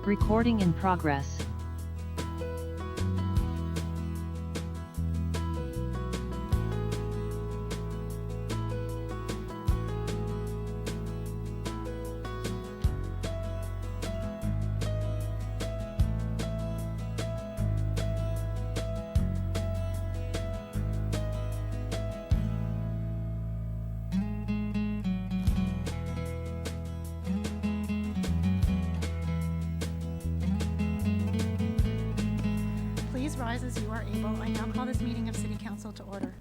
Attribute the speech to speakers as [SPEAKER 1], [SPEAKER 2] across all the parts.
[SPEAKER 1] Recording in progress.
[SPEAKER 2] Please rise as you are able. I now call this meeting of City Council to order.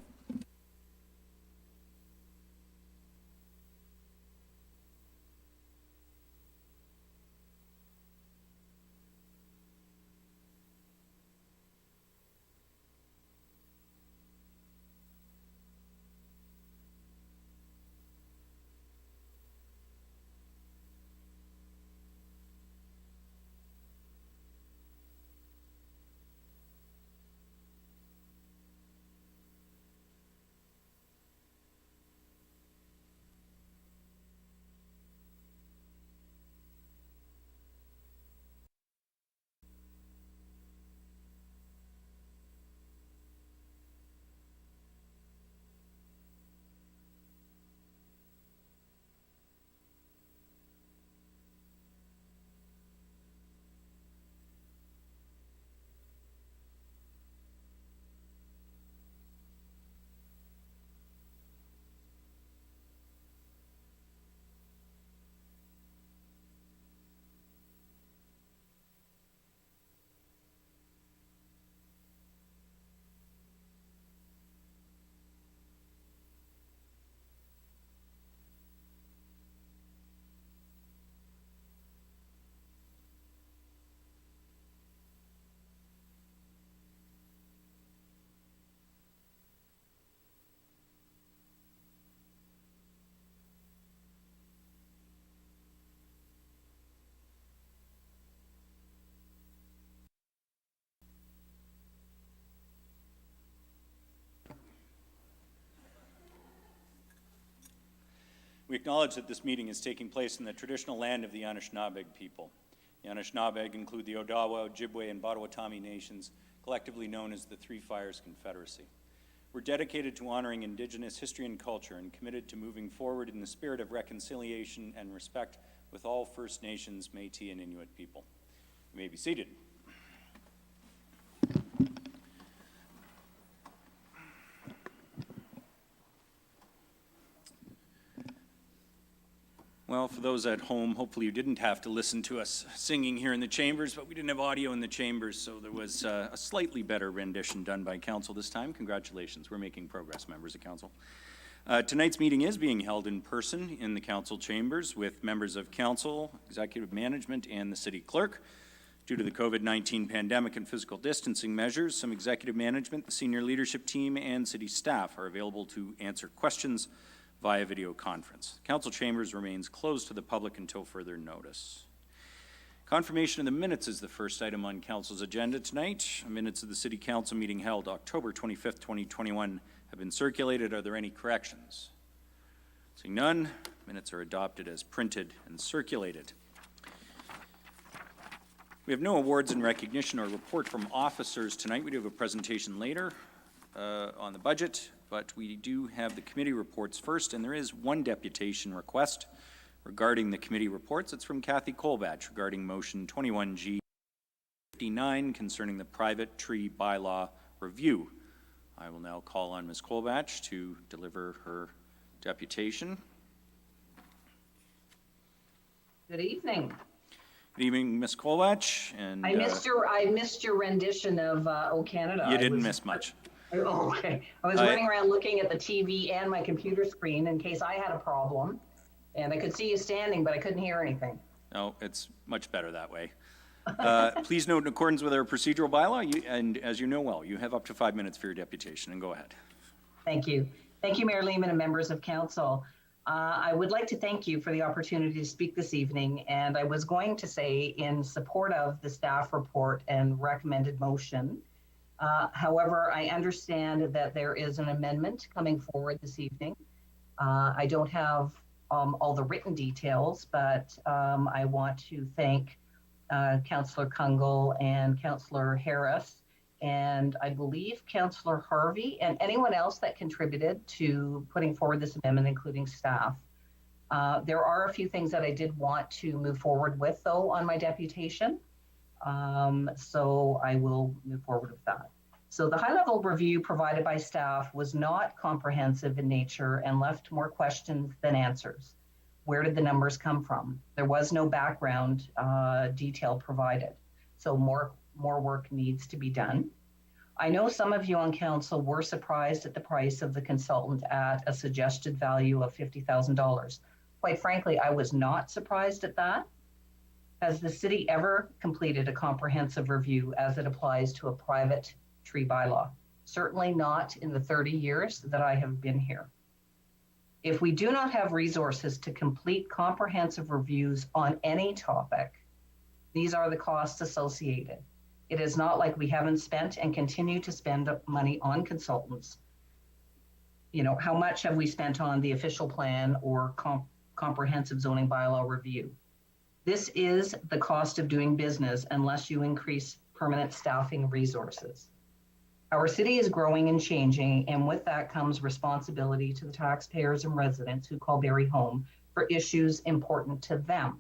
[SPEAKER 3] We acknowledge that this meeting is taking place in the traditional land of the Anishinaabe people. The Anishinaabe include the Odawa, Ojibwe, and Potawatomi nations, collectively known as the Three Fires Confederacy. We're dedicated to honoring Indigenous history and culture and committed to moving forward in the spirit of reconciliation and respect with all First Nations, Métis, and Inuit people. You may be seated. Well, for those at home, hopefully you didn't have to listen to us singing here in the chambers, but we didn't have audio in the chambers, so there was a slightly better rendition done by council this time. Congratulations, we're making progress, members of council. Tonight's meeting is being held in person in the council chambers with members of council, executive management, and the city clerk. Due to the COVID-19 pandemic and physical distancing measures, some executive management, the senior leadership team, and city staff are available to answer questions via video conference. Council chambers remains closed to the public until further notice. Confirmation of the minutes is the first item on council's agenda tonight. Minutes of the city council meeting held October 25th, 2021 have been circulated. Are there any corrections? Seeing none, minutes are adopted as printed and circulated. We have no awards in recognition or report from officers tonight. We do have a presentation later on the budget, but we do have the committee reports first, and there is one deputation request regarding the committee reports. It's from Cathy Colebatch regarding motion 21G 59 concerning the private tree bylaw review. I will now call on Ms. Colebatch to deliver her deputation.
[SPEAKER 4] Good evening.
[SPEAKER 3] Good evening, Ms. Colebatch. And
[SPEAKER 4] I missed your rendition of "O Canada."
[SPEAKER 3] You didn't miss much.
[SPEAKER 4] Oh, okay. I was running around looking at the TV and my computer screen in case I had a problem, and I could see you standing, but I couldn't hear anything.
[SPEAKER 3] No, it's much better that way. Please note, in accordance with our procedural bylaw, and as you know well, you have up to 5 minutes for your deputation, and go ahead.
[SPEAKER 4] Thank you. Thank you, Mayor Lehman and members of council. I would like to thank you for the opportunity to speak this evening, and I was going to say in support of the staff report and recommended motion. However, I understand that there is an amendment coming forward this evening. I don't have all the written details, but I want to thank Councillor Kungle and Councillor Harris, and I believe Councillor Harvey, and anyone else that contributed to putting forward this amendment, including staff. There are a few things that I did want to move forward with, though, on my deputation. So I will move forward with that. So the high-level review provided by staff was not comprehensive in nature and left more questions than answers. Where did the numbers come from? There was no background detail provided. So more work needs to be done. I know some of you on council were surprised at the price of the consultant at a suggested value of $50,000. Quite frankly, I was not surprised at that. Has the city ever completed a comprehensive review as it applies to a private tree bylaw? Certainly not in the 30 years that I have been here. If we do not have resources to complete comprehensive reviews on any topic, these are the costs associated. It is not like we haven't spent and continue to spend money on consultants. You know, how much have we spent on the official plan or comprehensive zoning bylaw review? This is the cost of doing business unless you increase permanent staffing resources. Our city is growing and changing, and with that comes responsibility to the taxpayers and residents who call Barrie home for issues important to them.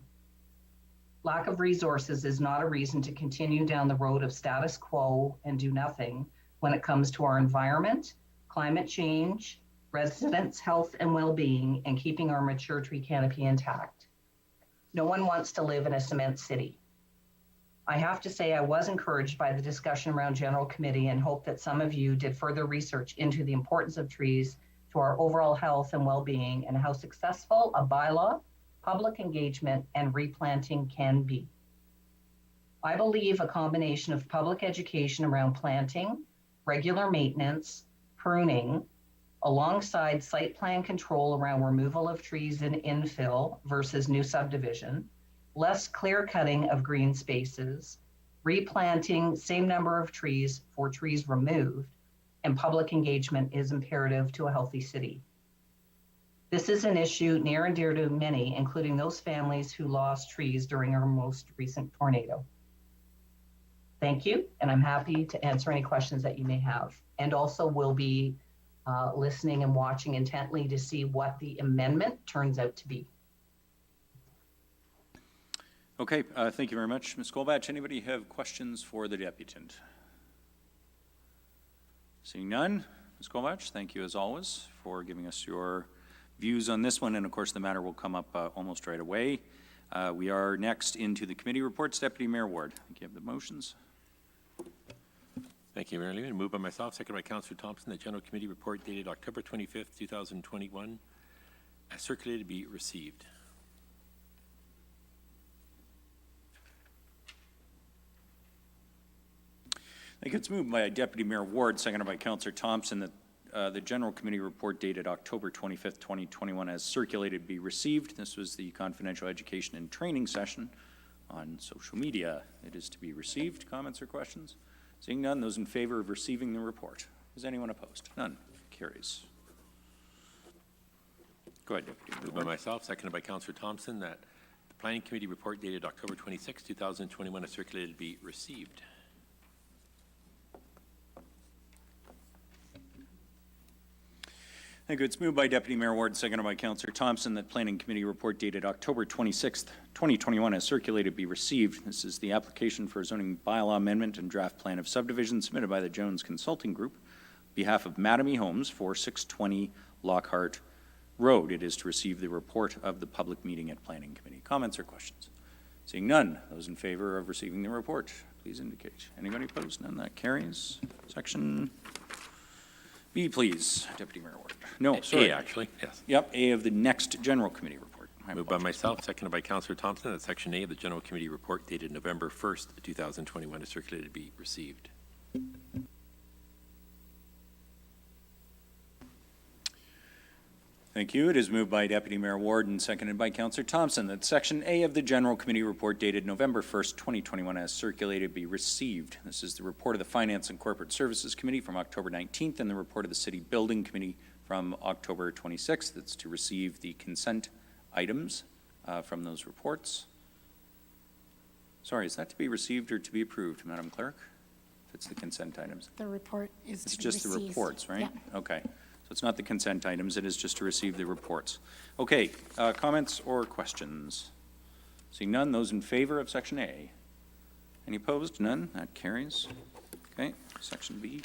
[SPEAKER 4] Lack of resources is not a reason to continue down the road of status quo and do nothing when it comes to our environment, climate change, residents' health and well-being, and keeping our mature tree canopy intact. No one wants to live in a cement city. I have to say I was encouraged by the discussion around General Committee and hope that some of you did further research into the importance of trees to our overall health and well-being and how successful a bylaw, public engagement, and replanting can be. I believe a combination of public education around planting, regular maintenance, pruning, alongside site plan control around removal of trees and infill versus new subdivision, less clear cutting of green spaces, replanting same number of trees for trees removed, and public engagement is imperative to a healthy city. This is an issue near and dear to many, including those families who lost trees during our most recent tornado. Thank you, and I'm happy to answer any questions that you may have. And also will be listening and watching intently to see what the amendment turns out to be.
[SPEAKER 3] Okay, thank you very much, Ms. Colebatch. Anybody have questions for the deputant? Seeing none, Ms. Colebatch, thank you as always for giving us your views on this one, and of course the matter will come up almost right away. We are next into the committee reports. Deputy Mayor Ward, I think you have the motions.
[SPEAKER 1] Thank you, Mayor Lehman. Moved by myself, seconded by Councillor Thompson, the General Committee report dated October 25th, 2021, as circulated be received.
[SPEAKER 3] I think it's moved by Deputy Mayor Ward, seconded by Councillor Thompson, that the General Committee report dated October 25th, 2021, as circulated be received. This was the confidential education and training session on social media. It is to be received. Comments or questions? Seeing none, those in favor of receiving the report. Is anyone opposed? None. Carries. Go ahead, Deputy Mayor
[SPEAKER 1] Moved
[SPEAKER 3] Ward.
[SPEAKER 1] by myself, seconded by Councillor Thompson, that the Planning Committee report dated October 26, 2021, as circulated be received.
[SPEAKER 3] Thank you. It's moved by Deputy Mayor Ward, seconded by Councillor Thompson, that Planning Committee report dated October 26th, 2021, as circulated be received. This is the application for a zoning bylaw amendment and draft plan of subdivision submitted by the Jones Consulting Group on behalf of Mattamy Homes for 620 Lockhart Road. It is to receive the report of the public meeting at Planning Committee. Comments or questions? Seeing none, those in favor of receiving the report, please indicate. Anybody opposed? None. That carries. Section B, please, Deputy Mayor Ward. No, sorry.
[SPEAKER 1] A, actually, yes.
[SPEAKER 3] Yep, A of the next General Committee report.
[SPEAKER 1] Moved by myself, seconded by Councillor Thompson, that Section A of the General Committee report dated November 1st, 2021, as circulated be received.
[SPEAKER 3] Thank you. It is moved by Deputy Mayor Ward and seconded by Councillor Thompson that Section A of the General Committee report dated November 1st, 2021, as circulated be received. This is the report of the Finance and Corporate Services Committee from October 19th and the report of the City Building Committee from October 26th. It's to receive the consent items from those reports. Sorry, is that to be received or to be approved, Madam Clerk? If it's the consent items.
[SPEAKER 2] The report is
[SPEAKER 3] It's
[SPEAKER 2] to be
[SPEAKER 3] just the
[SPEAKER 2] received.
[SPEAKER 3] reports, right?
[SPEAKER 2] Yeah.
[SPEAKER 3] Okay. So it's not the consent items, it is just to receive the reports. Okay, comments or questions? Seeing none, those in favor of Section A? Any opposed? None? That carries. Okay, Section B.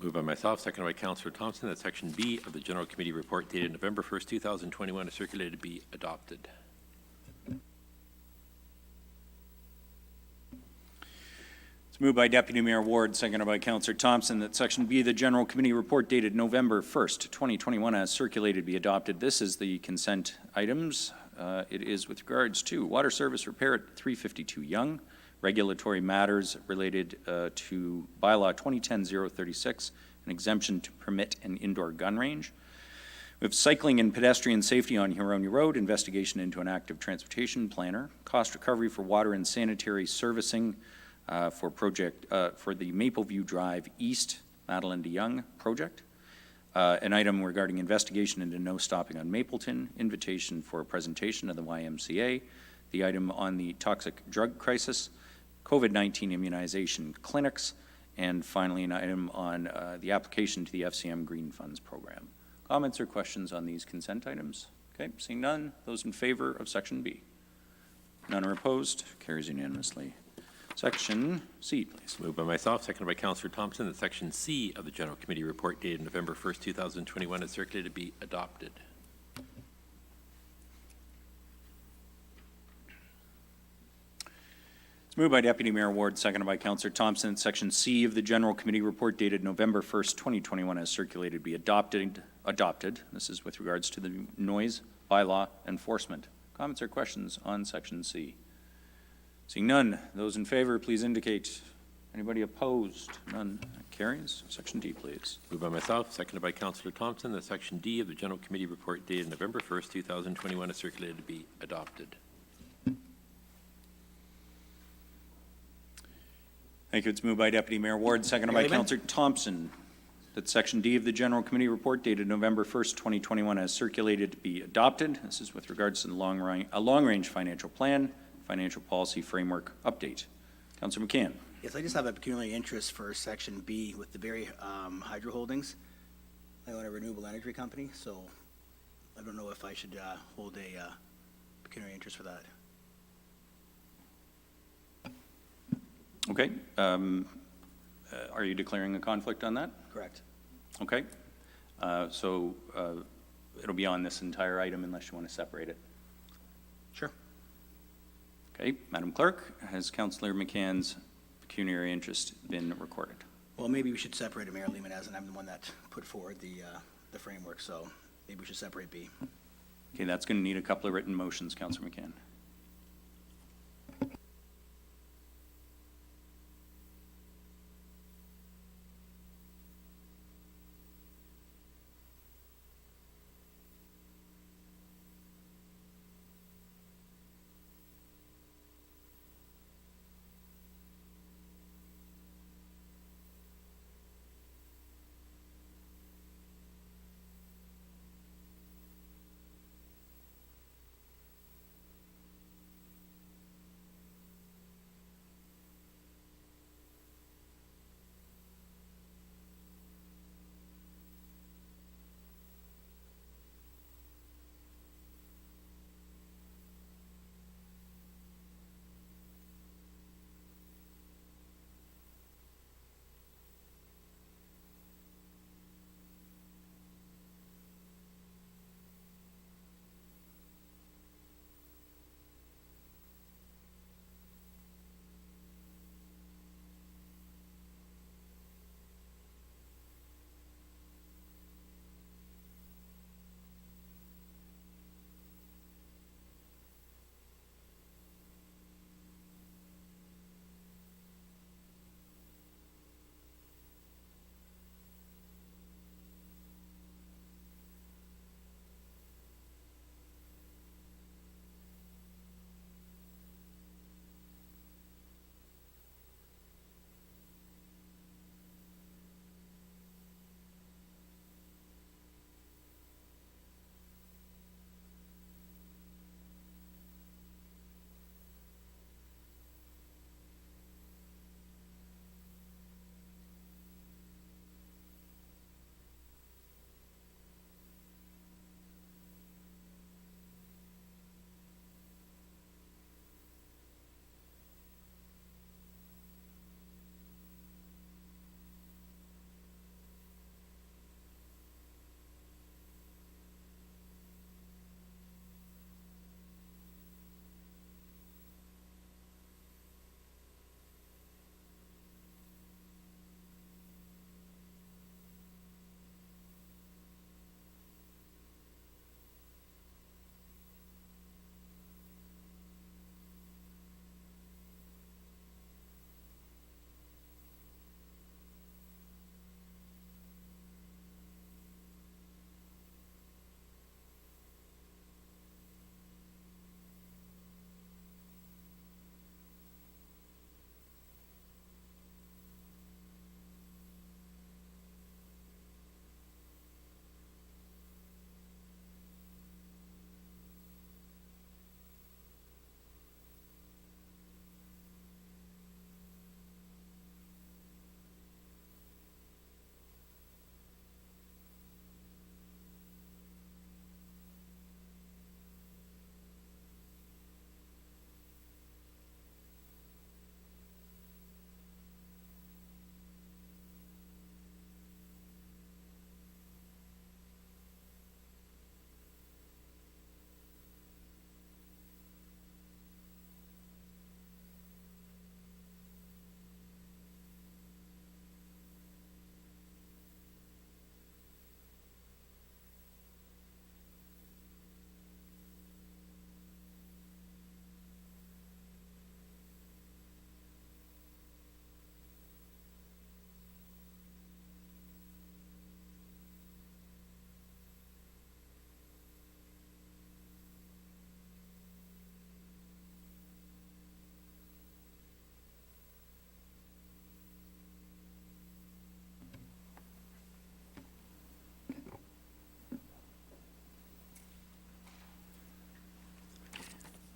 [SPEAKER 1] Moved by myself, seconded by Councillor Thompson, that Section B of the General Committee report dated November 1st, 2021 is circulated be adopted.
[SPEAKER 3] It's moved by Deputy Mayor Ward, seconded by Councillor Thompson, that Section B of the General Committee report dated November 1st, 2021 as circulated be adopted. This is the consent items. It is with regards to water service repair at 352 Yonge, regulatory matters related to bylaw 2010-036, an exemption to permit an indoor gun range. We have cycling and pedestrian safety on Huronia Road, investigation into an active transportation planner, cost recovery for water and sanitary servicing for the Mapleview Drive East, Madeline DeYoung project. An item regarding investigation into no stopping on Mapleton, invitation for a presentation of the YMCA, the item on the toxic drug crisis, COVID-19 immunization clinics, and finally an item on the application to the FCM Green Funds program. Comments or questions on these consent items? Okay, seeing none, those in favor of Section B? None are opposed, carries unanimously. Section C, please.
[SPEAKER 1] Moved by myself, seconded by Councillor Thompson, that Section C of the General Committee report dated November 1st, 2021 is circulated be adopted.
[SPEAKER 3] It's moved by Deputy Mayor Ward, seconded by Councillor Thompson, that Section C of the General Committee report dated November 1st, 2021 as circulated be adopted. This is with regards to the noise bylaw enforcement. Comments or questions on Section C? Seeing none, those in favor, please indicate. Anybody opposed? None. That carries. Section D, please.
[SPEAKER 1] Moved by myself, seconded by Councillor Thompson, that Section D of the General Committee report dated November 1st, 2021 is circulated to be adopted.
[SPEAKER 3] Thank you. It's moved by Deputy Mayor Ward, seconded by Councillor Thompson, that Section D of the General Committee report dated November 1st, 2021 as circulated to be adopted. This is with regards to the long-range financial plan, financial policy framework update. Councillor McCann.
[SPEAKER 5] Yes, I just have a pecuniary interest for Section B with the Barrie Hydro Holdings. I own a renewable energy company, so I don't know if I should hold a pecuniary interest for that.
[SPEAKER 3] Okay. Are you declaring a conflict on that?
[SPEAKER 5] Correct.
[SPEAKER 3] Okay. So it'll be on this entire item unless you want to separate it.
[SPEAKER 5] Sure.
[SPEAKER 3] Okay. Madam Clerk, has Councillor McCann's pecuniary interest been recorded?
[SPEAKER 5] Well, maybe we should separate it, Mayor Lehman, as I'm the one that put forward the framework, so maybe we should separate B.
[SPEAKER 3] Okay, that's going to need a couple of written motions, Councillor McCann.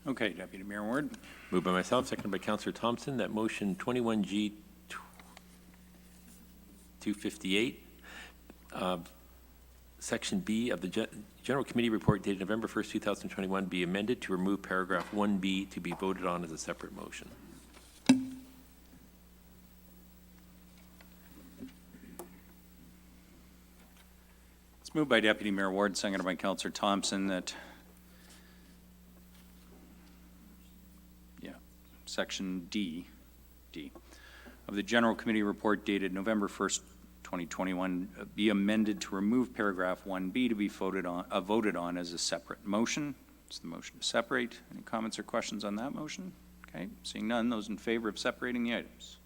[SPEAKER 3] Okay, Deputy Mayor Ward.
[SPEAKER 1] Moved by myself, seconded by Councillor Thompson, that motion 21G 258, Section B of the General Committee report dated November 1st, 2021 be amended to remove paragraph 1B to be voted on as a separate motion.
[SPEAKER 3] It's moved by Deputy Mayor Ward, seconded by Councillor Thompson, that Section D of the General Committee report dated November 1st, 2021 be amended to remove paragraph 1B to be voted on as a separate motion. It's the motion to separate. Any comments or questions on that motion? Okay, seeing none, those in favor of separating the items?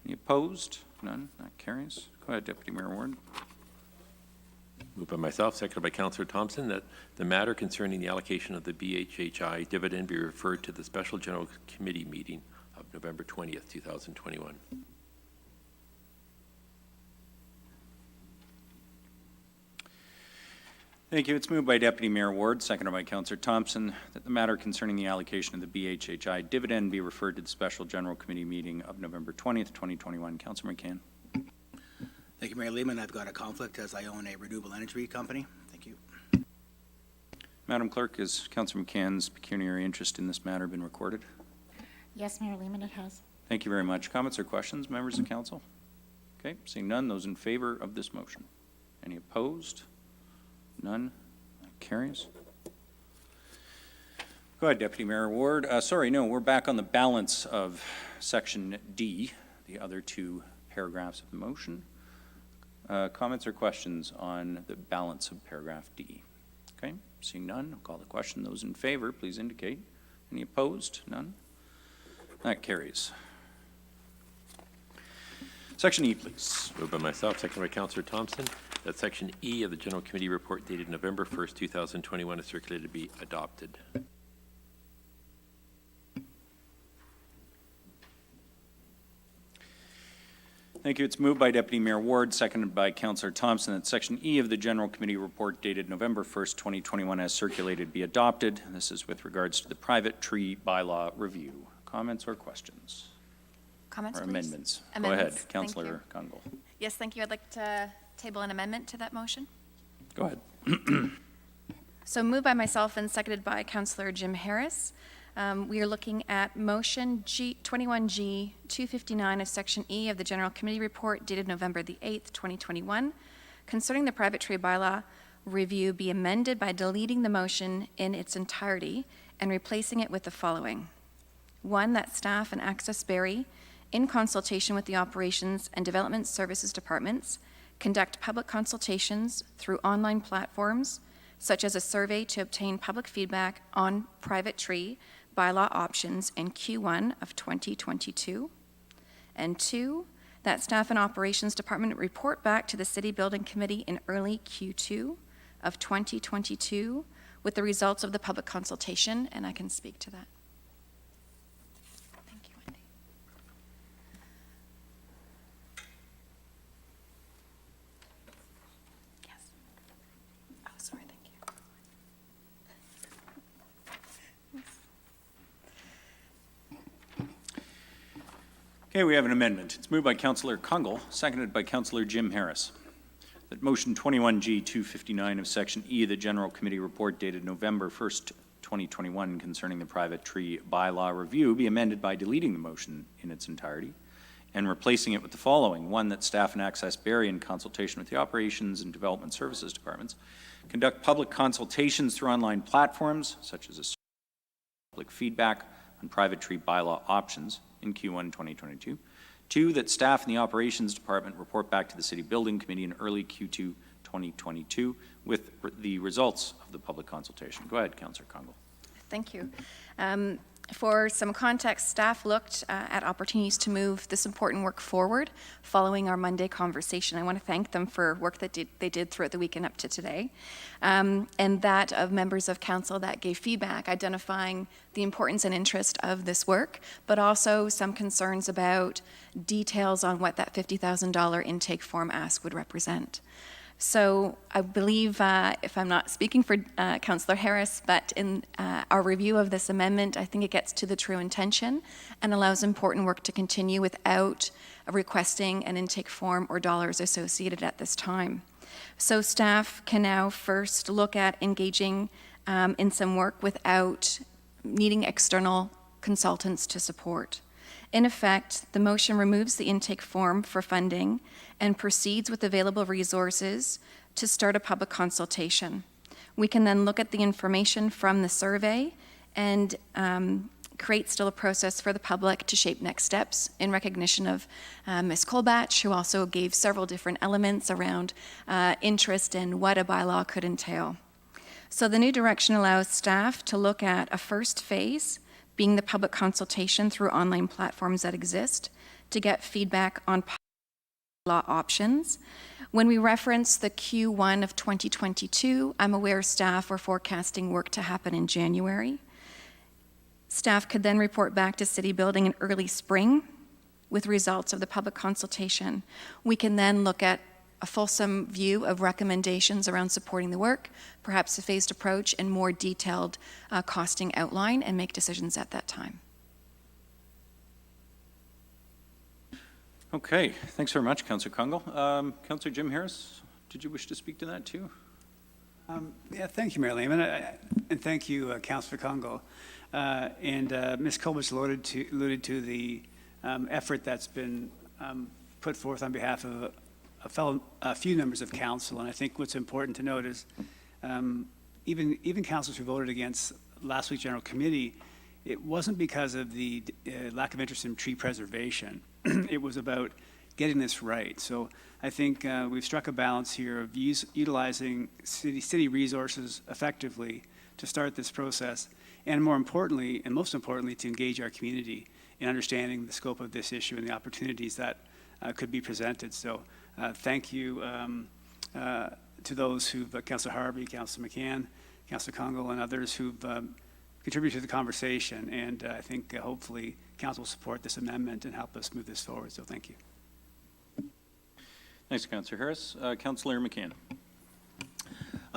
[SPEAKER 3] Any opposed? None. That carries. Go ahead, Deputy Mayor Ward.
[SPEAKER 1] Moved by myself, seconded by Councillor Thompson, that the matter concerning the allocation of the BHHI dividend be referred to the Special General Committee meeting of November 20th, 2021.
[SPEAKER 3] Thank you. It's moved by Deputy Mayor Ward, seconded by Councillor Thompson, that the matter concerning the allocation of the BHHI dividend be referred to the Special General Committee meeting of November 20th, 2021. Councillor McCann.
[SPEAKER 5] Thank you, Mayor Lehman. I've got a conflict as I own a renewable energy company. Thank you.
[SPEAKER 3] Madam Clerk, has Councillor McCann's pecuniary interest in this matter been recorded?
[SPEAKER 2] Yes, Mayor Lehman, it has.
[SPEAKER 3] Thank you very much. Comments or questions, members of council? Okay, seeing none, those in favor of this motion? Any opposed? None. That carries. Go ahead, Deputy Mayor Ward. We're back on the balance of Section D, the other two paragraphs of the motion. Comments or questions on the balance of paragraph D? Okay, seeing none, I'll call the question. Those in favor, please indicate. Any opposed? None. That carries. Section E, please.
[SPEAKER 1] Moved by myself, seconded by Councillor Thompson, that Section E of the General Committee report dated November 1st, 2021 is circulated to be adopted.
[SPEAKER 3] Thank you. It's moved by Deputy Mayor Ward, seconded by Councillor Thompson, that Section E of the General Committee report dated November 1st, 2021 as circulated be adopted. This is with regards to the private tree bylaw review. Comments or questions?
[SPEAKER 6] Comments,
[SPEAKER 3] Or
[SPEAKER 6] please?
[SPEAKER 3] amendments? Go
[SPEAKER 6] Amendments.
[SPEAKER 3] ahead,
[SPEAKER 6] Thank you.
[SPEAKER 3] Councillor Congle.
[SPEAKER 6] Yes, thank you. I'd like to table an amendment to that motion.
[SPEAKER 3] Go ahead.
[SPEAKER 6] So moved by myself and seconded by Councillor Jim Harris. We are looking at motion 21G 259 of Section E of the General Committee report dated November the 8th, 2021, concerning the private tree bylaw review be amended by deleting the motion in its entirety and replacing it with the following. 1, that staff and Access Berry, in consultation with the Operations and Development Services Departments, conduct public consultations through online platforms, such as a survey to obtain public feedback on private tree bylaw options in Q1 of 2022. And 2, that Staff and Operations Department report back to the City Building Committee in early Q2 of 2022 with the results of the public consultation, and I can speak to that. Thank you, Wendy. Yes. Oh, sorry, thank you.
[SPEAKER 3] Okay, we have an amendment. It's moved by Councillor Congle, seconded by Councillor Jim Harris, that motion 21G 259 of Section E of the General Committee report dated November 1st, 2021 concerning the private tree bylaw review be amended by deleting the motion in its entirety and replacing it with the following. 1, that staff and Access Berry, in consultation with the Operations and Development Services Departments, conduct public consultations through online platforms, such as a public feedback on private tree bylaw options in Q1 2022. 2, that staff and the Operations Department report back to the City Building Committee in early Q2 2022 with the results of the public consultation. Go ahead, Councillor Congle.
[SPEAKER 6] Thank you. For some context, staff looked at opportunities to move this important work forward following our Monday conversation. I want to thank them for work that they did throughout the week and up to today, and that of members of council that gave feedback identifying the importance and interest of this work, but also some concerns about details on what that $50,000 intake form ask would represent. So I believe, if I'm not speaking for Councillor Harris, but in our review of this amendment, I think it gets to the true intention and allows important work to continue without requesting an intake form or dollars associated at this time. So staff can now first look at engaging in some work without needing external consultants to support. In effect, the motion removes the intake form for funding and proceeds with available resources to start a public consultation. We can then look at the information from the survey and create still a process for the public to shape next steps in recognition of Ms. Colebatch, who also gave several different elements around interest in what a bylaw could entail. So the new direction allows staff to look at a first phase, being the public consultation through online platforms that exist, to get feedback on law options. When we reference the Q1 of 2022, I'm aware staff were forecasting work to happen in January. Staff could then report back to City Building in early spring with results of the public consultation. We can then look at a fulsome view of recommendations around supporting the work, perhaps a phased approach and more detailed costing outline, and make decisions at that time.
[SPEAKER 3] Okay, thanks very much, Councillor Kungle. Councillor Jim Harris, did you wish to speak to that too?
[SPEAKER 7] Yeah, thank you, Mayor Lehman, and thank you, Councillor Kungle. And Ms. Colebatch alluded to the effort that's been put forth on behalf of a few members of council, and I think what's important to note is even councillors who voted against last week's general committee, it wasn't because of the lack of interest in tree preservation. It was about getting this right. So I think we've struck a balance here of utilizing city resources effectively to start this process, and more importantly, and most importantly, to engage our community in understanding the scope of this issue and the opportunities that could be presented. So thank you to those who've, Councillor Harvey, Councillor McCann, Councillor Kungle, and others who've contributed to the conversation. And I think hopefully council will support this amendment and help us move this forward. So thank you.
[SPEAKER 3] Thanks, Councillor Harris. Councillor McCann.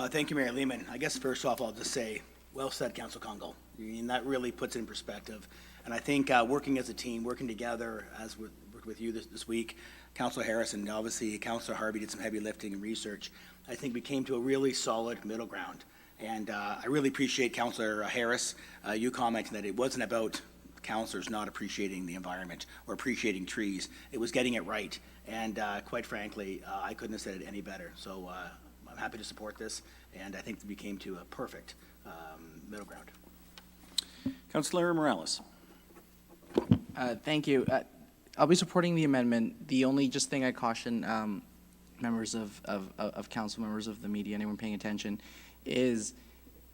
[SPEAKER 5] Thank you, Mayor Lehman. I guess first off, I'll just say, well said, Councillor Kungle. I mean, that really puts it in perspective. And I think working as a team, working together as with you this week, Councillor Harris and obviously Councillor Harvey did some heavy lifting and research. I think we came to a really solid middle ground. And I really appreciate Councillor Harris, you commenting that it wasn't about councillors not appreciating the environment or appreciating trees. It was getting it right. And quite frankly, I couldn't have said it any better. So I'm happy to support this. And I think we came to a perfect middle ground.
[SPEAKER 3] Councillor Morales.
[SPEAKER 8] Thank you. I'll be supporting the amendment. The only just thing I caution members of council, members of the media, anyone paying attention, is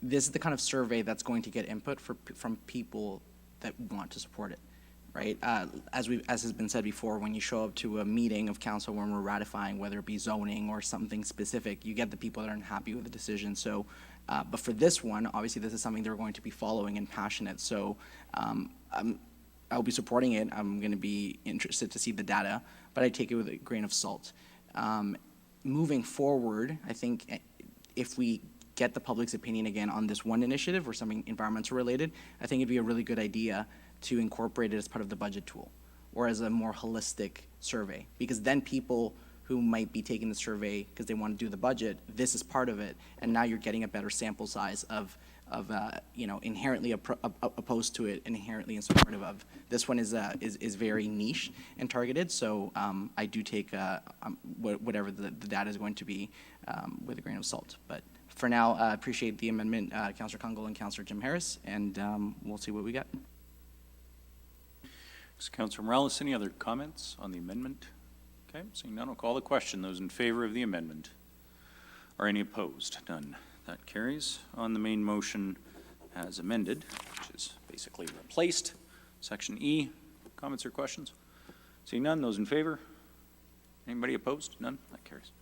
[SPEAKER 8] this is the kind of survey that's going to get input from people that want to support it, right? As has been said before, when you show up to a meeting of council when we're ratifying, whether it be zoning or something specific, you get the people that are unhappy with the decision. So, but for this one, obviously this is something they're going to be following and passionate. So I'll be supporting it. I'm going to be interested to see the data, but I take it with a grain of salt. Moving forward, I think if we get the public's opinion again on this one initiative or something environmental related, I think it'd be a really good idea to incorporate it as part of the budget tool or as a more holistic survey, because then people who might be taking the survey because they want to do the budget, this is part of it, and now you're getting a better sample size of inherently opposed to it and inherently in supportive of. This one is very niche and targeted, so I do take whatever the data is going to be with a grain of salt. But for now, I appreciate the amendment, Councillor Kungle and Councillor Jim Harris, and we'll see what we get.
[SPEAKER 3] Councillor Morales, any other comments on the amendment? Okay, seeing none, I'll call the question. Those in favor of the amendment? Are any opposed? None. That carries. On the main motion as amended, which is basically replaced, Section E, comments or questions? Seeing none, those in favor? Anybody opposed? None? That carries.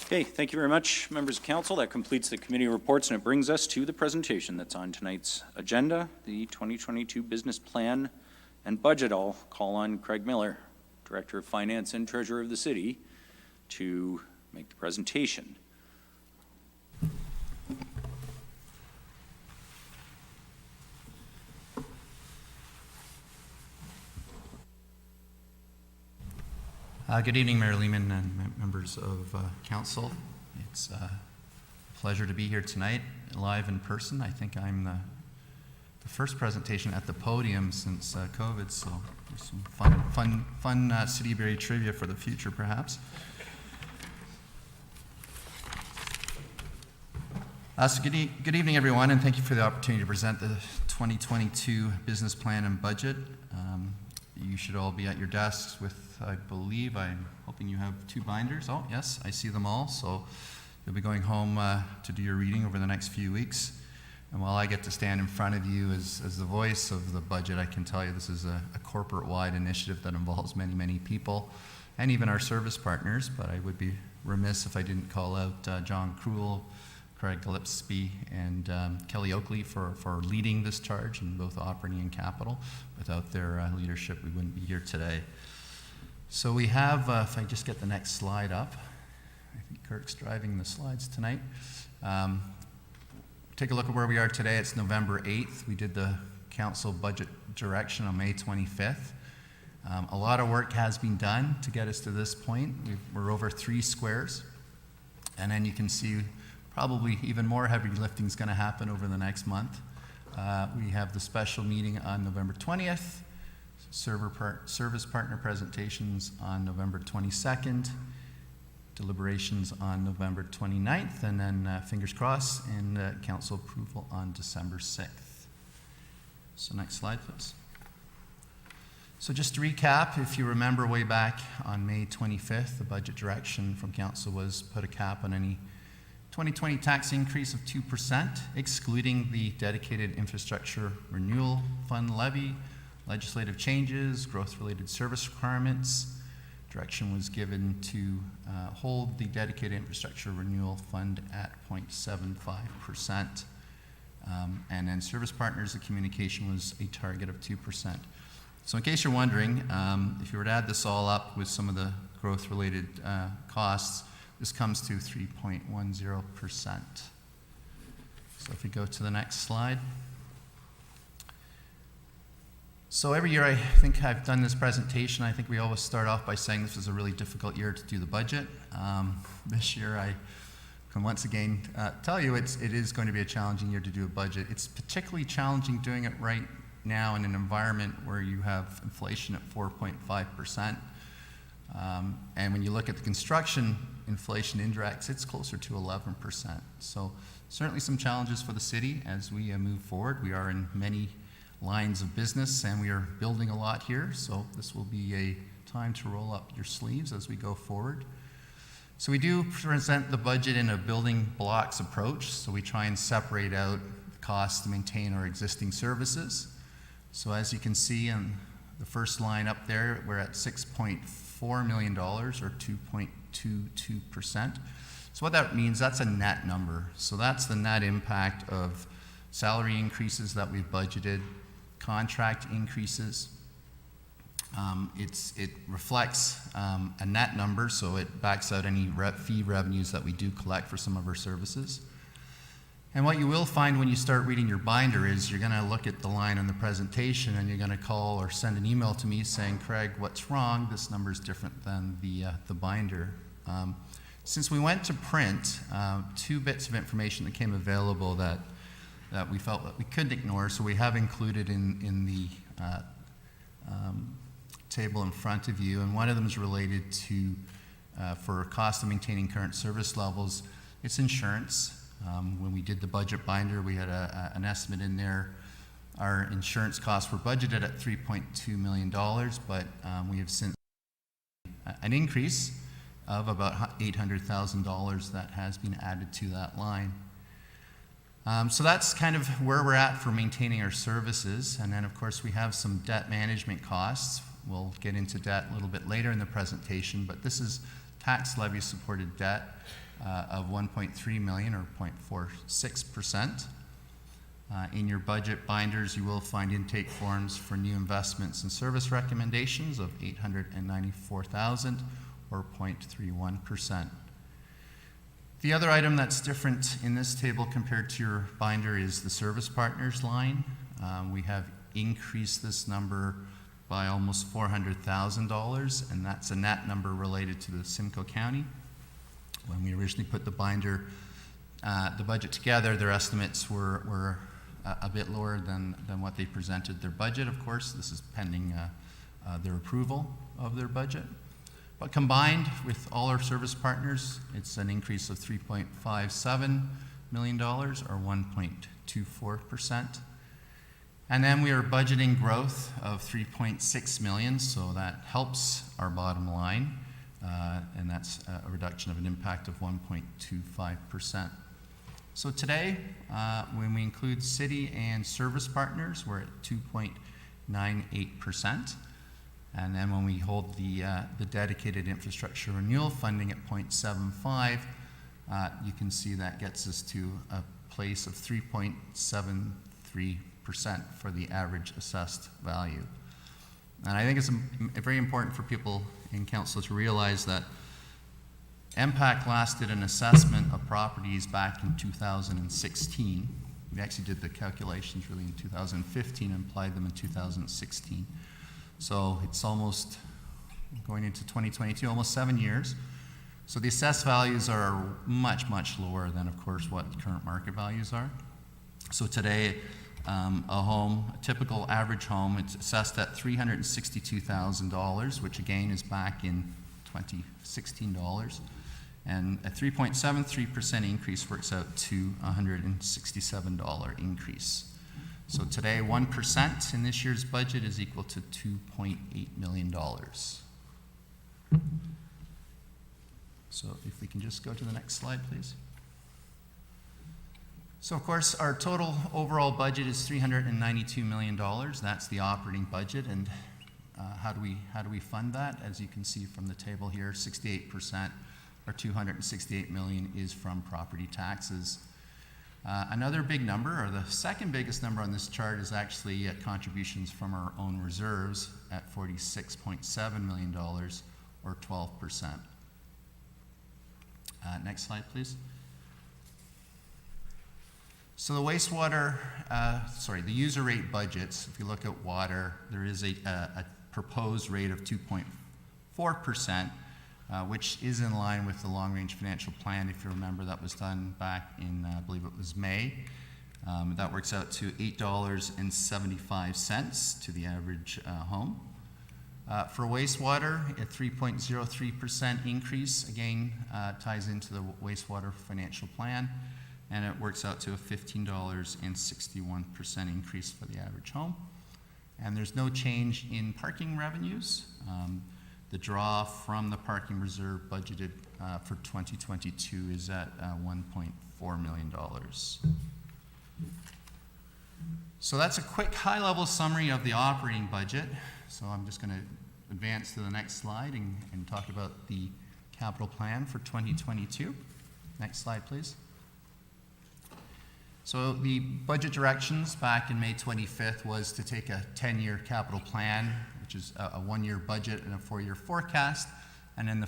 [SPEAKER 3] Okay, thank you very much, members of council. That completes the committee reports, and it brings us to the presentation that's on tonight's agenda, the 2022 business plan and budget. I'll call on Craig Miller, Director of Finance and Treasurer of the City, to make the presentation.
[SPEAKER 9] Good evening, Mayor Lehman and members of council. It's a pleasure to be here tonight, live in person. I think I'm the first presentation at the podium since COVID, so there's some fun City of Barrie trivia for the future, perhaps. So good evening, everyone, and thank you for the opportunity to present the 2022 business plan and budget. You should all be at your desks with, I believe, I'm hoping you have 2 binders. Oh, yes, I see them all. So you'll be going home to do your reading over the next few weeks. And while I get to stand in front of you as the voice of the budget, I can tell you this is a corporate-wide initiative that involves many, many people, and even our service partners. But I would be remiss if I didn't call out John Krull, Craig Gillespie, and Kelly Oakley for leading this charge in both operating and capital. Without their leadership, we wouldn't be here today. So we have, if I just get the next slide up, I think Kirk's driving the slides tonight. Take a look at where we are today. It's November 8th. We did the council budget direction on May 25th. A lot of work has been done to get us to this point. We're over 3 squares. And then you can see probably even more heavy lifting is going to happen over the next month. We have the special meeting on November 20th, service partner presentations on November 22nd, deliberations on November 29th, and then fingers crossed, and council approval on December 6th. So next slide, please. So just to recap, if you remember way back on May 25th, the budget direction from council was put a cap on any 2020 tax increase of 2%, excluding the dedicated infrastructure renewal fund levy, legislative changes, growth-related service requirements. Direction was given to hold the dedicated infrastructure renewal fund at 0.75%. And then service partners, the communication was a target of 2%. So in case you're wondering, if you were to add this all up with some of the growth-related costs, this comes to 3.10%. So if we go to the next slide. So every year I think I've done this presentation, I think we always start off by saying this was a really difficult year to do the budget. This year I can once again tell you it is going to be a challenging year to do a budget. It's particularly challenging doing it right now in an environment where you have inflation at 4.5%. And when you look at the construction inflation indirects, it's closer to 11%. So certainly some challenges for the city as we move forward. We are in many lines of business and we are building a lot here. So this will be a time to roll up your sleeves as we go forward. So we do present the budget in a building blocks approach. So we try and separate out the costs to maintain our existing services. So as you can see in the first line up there, we're at $6.4 million or 2.22%. So what that means, that's a net number. So that's the net impact of salary increases that we've budgeted, contract increases. It reflects a net number, so it backs out any fee revenues that we do collect for some of our services. And what you will find when you start reading your binder is you're going to look at the line on the presentation and you're going to call or send an email to me saying, Craig, what's wrong? This number is different than the binder. Since we went to print, 2 bits of information that came available that we felt that we couldn't ignore, so we have included in the table in front of you, and one of them is related to, for cost of maintaining current service levels, it's insurance. When we did the budget binder, we had an estimate in there. Our insurance costs were budgeted at $3.2 million, but we have since an increase of about $800,000 that has been added to that line. So that's kind of where we're at for maintaining our services. And then, of course, we have some debt management costs. We'll get into debt a little bit later in the presentation, but this is tax levy supported debt of $1.3 million or 0.46%. In your budget binders, you will find intake forms for new investments and service recommendations of $894,000 or 0.31%. The other item that's different in this table compared to your binder is the service partners line. We have increased this number by almost $400,000, and that's a net number related to the Simcoe County. When we originally put the binder, the budget together, their estimates were a bit lower than what they presented their budget, of course. This is pending their approval of their budget. But combined with all our service partners, it's an increase of $3.57 million, or 1.24%. And then we are budgeting growth of $3.6 million, so that helps our bottom line, and that's a reduction of an impact of 1.25%. So today, when we include city and service partners, we're at 2.98%. And then when we hold the dedicated infrastructure renewal funding at 0.75, you can see that gets us to a place of 3.73% for the average assessed value. And I think it's very important for people in council to realize that MPAC last did an assessment of properties back in 2016. We actually did the calculations really in 2015 and applied them in 2016. So it's almost going into 2022, almost 7 years. So the assessed values are much, much lower than, of course, what current market values are. So today, a typical average home, it's assessed at $362,000, which again is back in 2016 dollars. And a 3.73% increase works out to a $167 increase. So today, 1% in this year's budget is equal to $2.8 million. So if we can just go to the next slide, please. So of course, our total overall budget is $392 million. That's the operating budget. And how do we fund that? As you can see from the table here, 68%, or $268 million, is from property taxes. Another big number, or the second biggest number on this chart, is actually contributions from our own reserves at $46.7 million, or 12%. Next slide, please. So the wastewater, the user rate budgets, if you look at water, there is a proposed rate of 2.4%, which is in line with the long-range financial plan. If you remember, that was done back in, I believe it was May. That works out to $8.75 to the average home. For wastewater, a 3.03% increase, again, ties into the wastewater financial plan, and it works out to a $15.61 increase for the average home. And there's no change in parking revenues. The draw from the parking reserve budgeted for 2022 is at $1.4 million. So that's a quick high-level summary of the operating budget. So I'm just going to advance to the next slide and talk about the capital plan for 2022. Next slide, please. So the budget directions back in May 25th was to take a 10-year capital plan, which is a 1-year budget and a 4-year forecast, and then the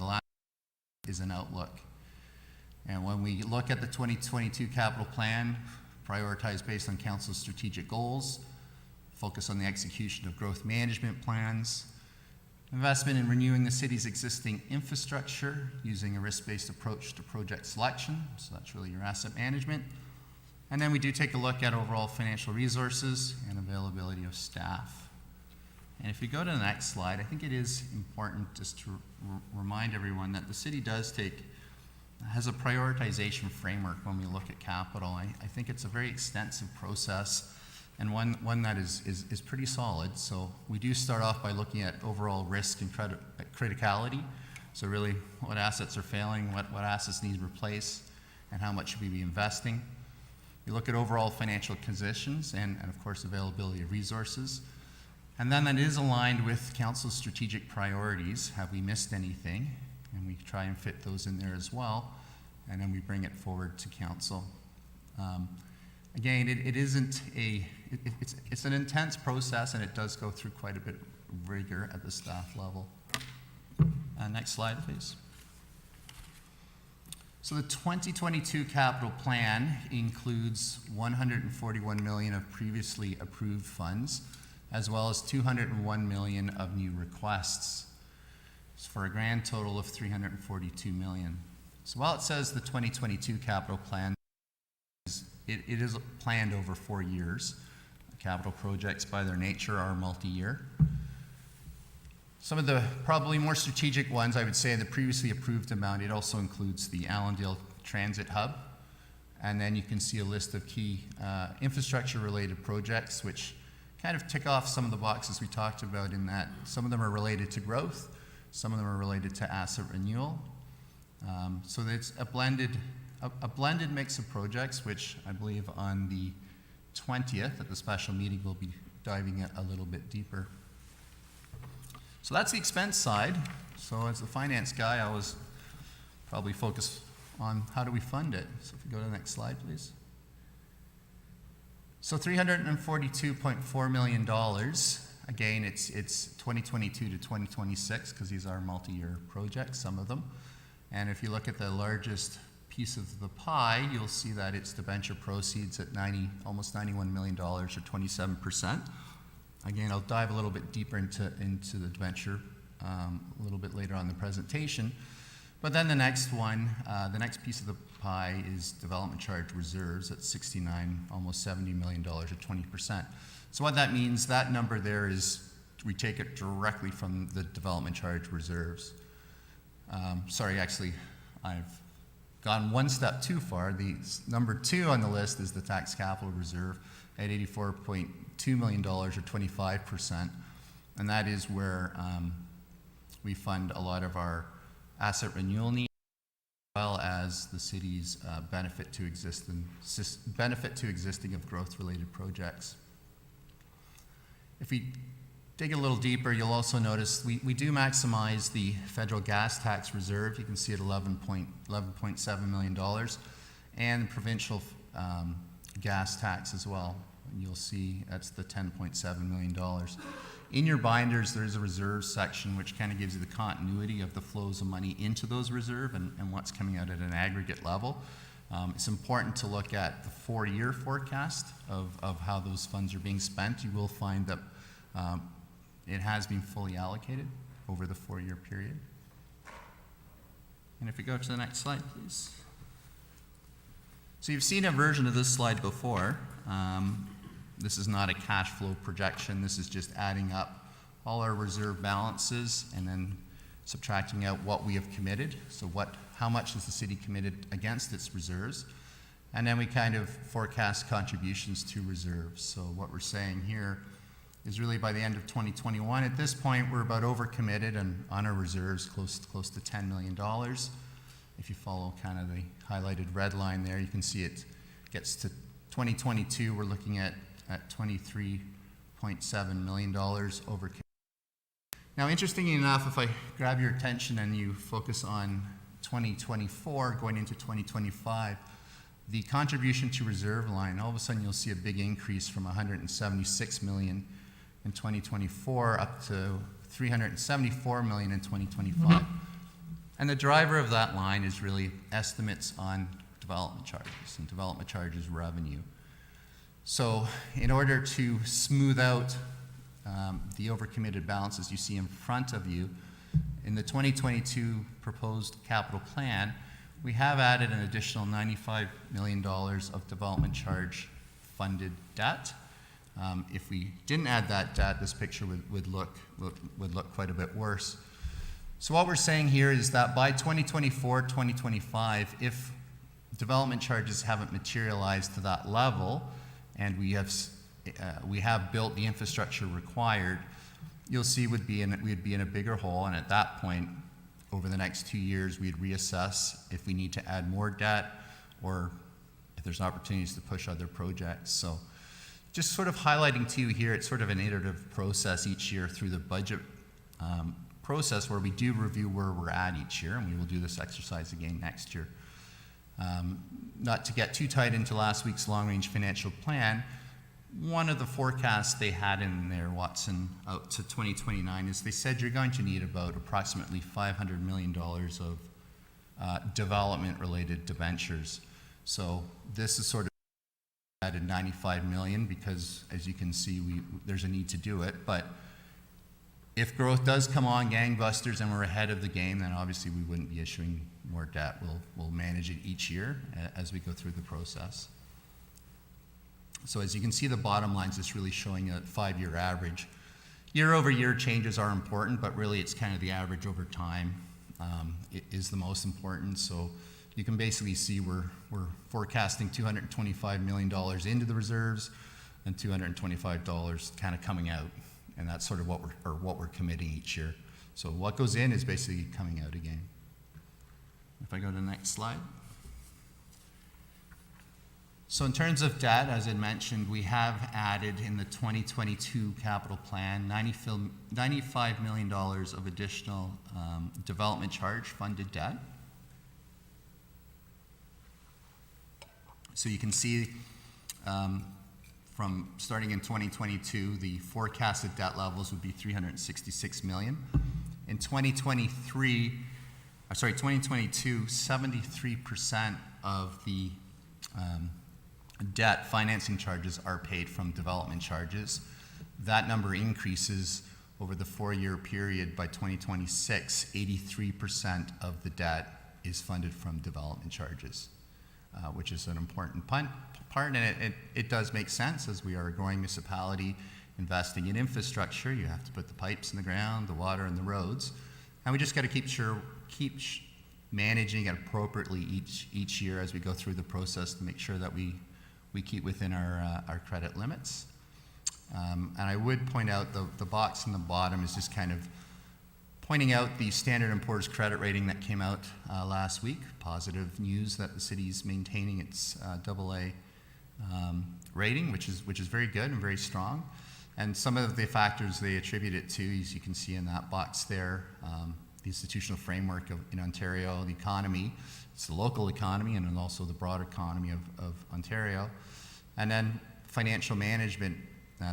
[SPEAKER 9] last is an outlook. And when we look at the 2022 capital plan, prioritize based on council's strategic goals, focus on the execution of growth management plans, investment in renewing the city's existing infrastructure using a risk-based approach to project selection, so that's really your asset management. And then we do take a look at overall financial resources and availability of staff. And if you go to the next slide, I think it is important just to remind everyone that the city has a prioritization framework when we look at capital. I think it's a very extensive process, and one that is pretty solid. So we do start off by looking at overall risk and criticality. So really, what assets are failing, what assets need replaced, and how much should we be investing. We look at overall financial conditions and of course, availability of resources. And then that is aligned with council's strategic priorities. Have we missed anything? And we try and fit those in there as well. And then we bring it forward to council. Again, it's an intense process, and it does go through quite a bit of rigor at the staff level. Next slide, please. So the 2022 capital plan includes 141 million of previously approved funds, as well as 201 million of new requests, for a grand total of 342 million. So while it says the 2022 capital plan, it is planned over 4 years. Capital projects by their nature are multi-year. Some of the probably more strategic ones, I would say, the previously approved amount, it also includes the Allendale Transit Hub. And then you can see a list of key infrastructure-related projects, which kind of tick off some of the boxes we talked about in that some of them are related to growth, some of them are related to asset renewal. So it's a blended mix of projects, which I believe on the 20th at the special meeting we'll be diving a little bit deeper. So that's the expense side. So as the finance guy, I was probably focused on how do we fund it. So if we go to the next slide, please. So $342.4 million. Again, it's 2022 to 2026 because these are multi-year projects, some of them. And if you look at the largest piece of the pie, you'll see that it's debenture proceeds at almost $91 million, or 27%. Again, I'll dive a little bit deeper into the debenture a little bit later on in the presentation. But then the next one, the next piece of the pie is development charge reserves at 69, almost $70 million, or 20%. So what that means, that number there is, we take it directly from the development charge reserves. Sorry, actually, I've gone one step too far. The number 2 on the list is the tax capital reserve at $84.2 million, or 25%. And that is where we fund a lot of our asset renewal needs, as well as the city's benefit to existing of growth-related projects. If we dig a little deeper, you'll also notice we do maximize the federal gas tax reserve. You can see it $11.7 million, and provincial gas tax as well. And you'll see that's the $10.7 million. In your binders, there's a reserve section which kind of gives you the continuity of the flows of money into those reserves and what's coming out at an aggregate level. It's important to look at the 4-year forecast of how those funds are being spent. You will find that it has been fully allocated over the 4-year period. And if we go to the next slide, please. So you've seen a version of this slide before. This is not a cash flow projection. This is just adding up all our reserve balances and then subtracting out what we have committed. So how much is the city committed against its reserves? And then we kind of forecast contributions to reserves. So what we're saying here is really by the end of 2021, at this point, we're about overcommitted and on our reserves close to $10 million. If you follow kind of the highlighted red line there, you can see it gets to 2022, we're looking at $23.7 million overcommitted. Now, interestingly enough, if I grab your attention and you focus on 2024 going into 2025, the contribution to reserve line, all of a sudden you'll see a big increase from 176 million in 2024 up to 374 million in 2025. And the driver of that line is really estimates on development charges and development charges revenue. So in order to smooth out the overcommitted balances you see in front of you, in the 2022 proposed capital plan, we have added an additional $95 million of development charge funded debt. If we didn't add that debt, this picture would look quite a bit worse. So what we're saying here is that by 2024, 2025, if development charges haven't materialized to that level, and we have built the infrastructure required, you'll see we'd be in a bigger hole, and at that point, over the next 2 years, we'd reassess if we need to add more debt or if there's opportunities to push other projects. So just sort of highlighting to you here, it's sort of an iterative process each year through the budget process where we do review where we're at each year, and we will do this exercise again next year. Not to get too tied into last week's long-range financial plan, one of the forecasts they had in there, Watson, out to 2029, is they said you're going to need about approximately $500 million development-related debentures. So this is sort of added 95 million because, as you can see, there's a need to do it. But if growth does come on gangbusters and we're ahead of the game, then obviously we wouldn't be issuing more debt. We'll manage it each year as we go through the process. So as you can see, the bottom line is just really showing a 5-year average. Year-over-year changes are important, but really it's kind of the average over time is the most important. So you can basically see we're forecasting $225 million into the reserves and $225 kind of coming out. And that's sort of what we're committing each year. So what goes in is basically coming out again. If I go to the next slide. So in terms of debt, as I mentioned, we have added in the 2022 capital plan $95 million of additional development charge funded debt. So you can see from starting in 2022, the forecasted debt levels would be $366 million. In 2022, 73% of the debt financing charges are paid from development charges. That number increases over the 4-year period. By 2026, 83% of the debt is funded from development charges, which is an important part, and it does make sense as we are a growing municipality investing in infrastructure. You have to put the pipes in the ground, the water and the roads, and we just got to keep managing it appropriately each year as we go through the process to make sure that we keep within our credit limits. And I would point out the box in the bottom is just kind of pointing out the Standard & Poor's credit rating that came out last week. Positive news that the city is maintaining its AA rating, which is very good and very strong. And some of the factors they attribute it to, as you can see in that box there, the institutional framework in Ontario, the economy, it's the local economy and then also the broader economy of Ontario. And then financial management.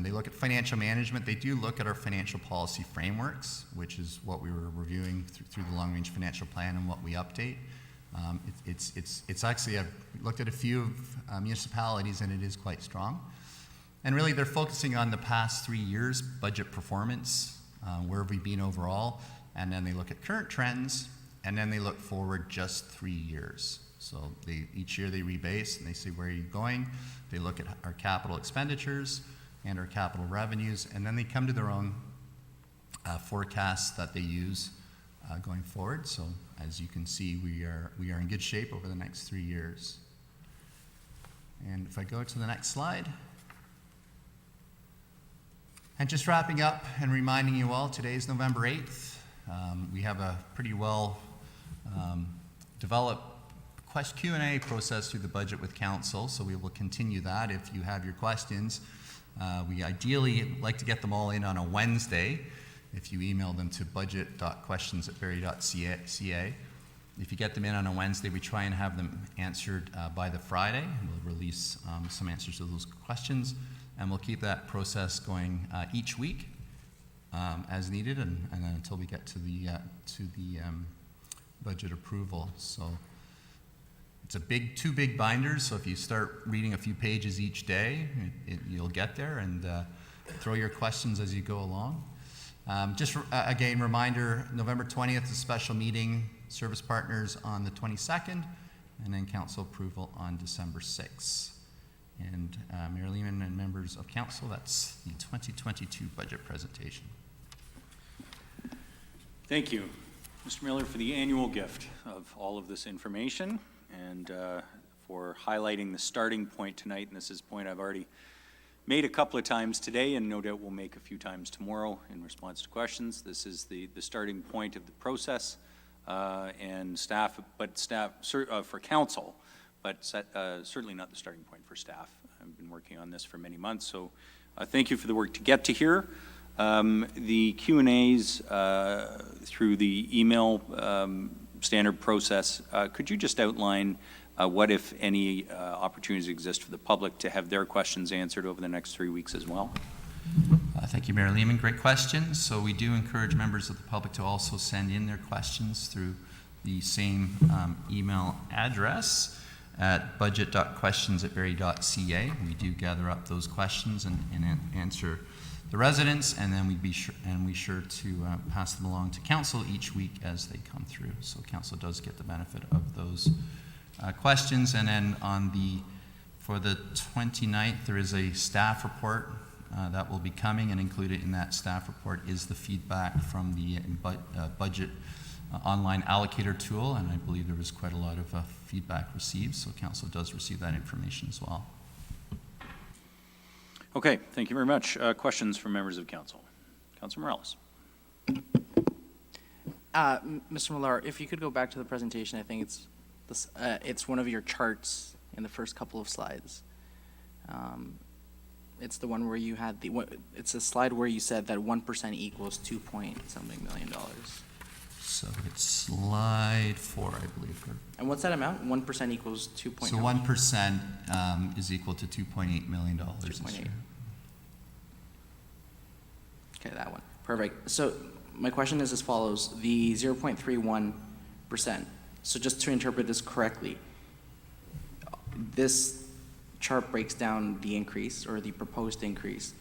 [SPEAKER 9] They look at financial management. They do look at our financial policy frameworks, which is what we were reviewing through the long-range financial plan and what we update. It's actually, I've looked at a few municipalities and it is quite strong. And really they're focusing on the past 3 years budget performance, where have we been overall, and then they look at current trends, and then they look forward just 3 years. So each year they rebase and they say, where are you going? They look at our capital expenditures and our capital revenues, and then they come to their own forecasts that they use going forward. So as you can see, we are in good shape over the next 3 years. And if I go to the next slide. And just wrapping up and reminding you all, today is November 8th. We have a pretty well developed Q&A process through the budget with council, so we will continue that. If you have your questions, we ideally like to get them all in on a Wednesday. If you email them to budget.questions@barrie.ca. If you get them in on a Wednesday, we try and have them answered by the Friday. We'll release some answers to those questions, and we'll keep that process going each week as needed, and then until we get to the budget approval. So it's two big binders, so if you start reading a few pages each day, you'll get there, and throw your questions as you go along. Again, reminder, November 20th is a special meeting, service partners on the 22nd, and then council approval on December 6th. And Mayor Lehman and members of council, that's the 2022 budget presentation.
[SPEAKER 3] Thank you, Mr. Miller, for the annual gift of all of this information and for highlighting the starting point tonight. And this is a point I've already made a couple of times today, and no doubt we'll make a few times tomorrow in response to questions. This is the starting point of the process, and staff for council, but certainly not the starting point for staff. I've been working on this for many months, so thank you for the work to get to here. The Q&As through the email standard process, could you just outline what, if any, opportunities exist for the public to have their questions answered over the next 3 weeks as well?
[SPEAKER 9] Thank you, Mayor Lehman. Great question. So we do encourage members of the public to also send in their questions through the same email address at budget.questions@berry.ca. We do gather up those questions and answer the residents, and then we'd be sure to pass them along to council each week as they come through. So council does get the benefit of those questions. And then for the 29th, there is a staff report that will be coming, and included in that staff report is the feedback from the budget online allocator tool, and I believe there was quite a lot of feedback received, so council does receive that information as well.
[SPEAKER 3] Okay, thank you very much. Questions from members of council? Councilor Morales.
[SPEAKER 8] Mr. Millar, if you could go back to the presentation, I think it's one of your charts in the first couple of slides. It's the one where you had it's a slide where you said that 1% equals 2-point-something million.
[SPEAKER 9] So it's slide 4, I believe.
[SPEAKER 8] And what's that amount? 1% equals 2.
[SPEAKER 9] So 1% is equal to $2.8 million this
[SPEAKER 8] 2.8.
[SPEAKER 9] year.
[SPEAKER 8] Okay, that one. Perfect. So my question is as follows. The 0.31%. So just to interpret this correctly, this chart breaks down the increase or the proposed increase,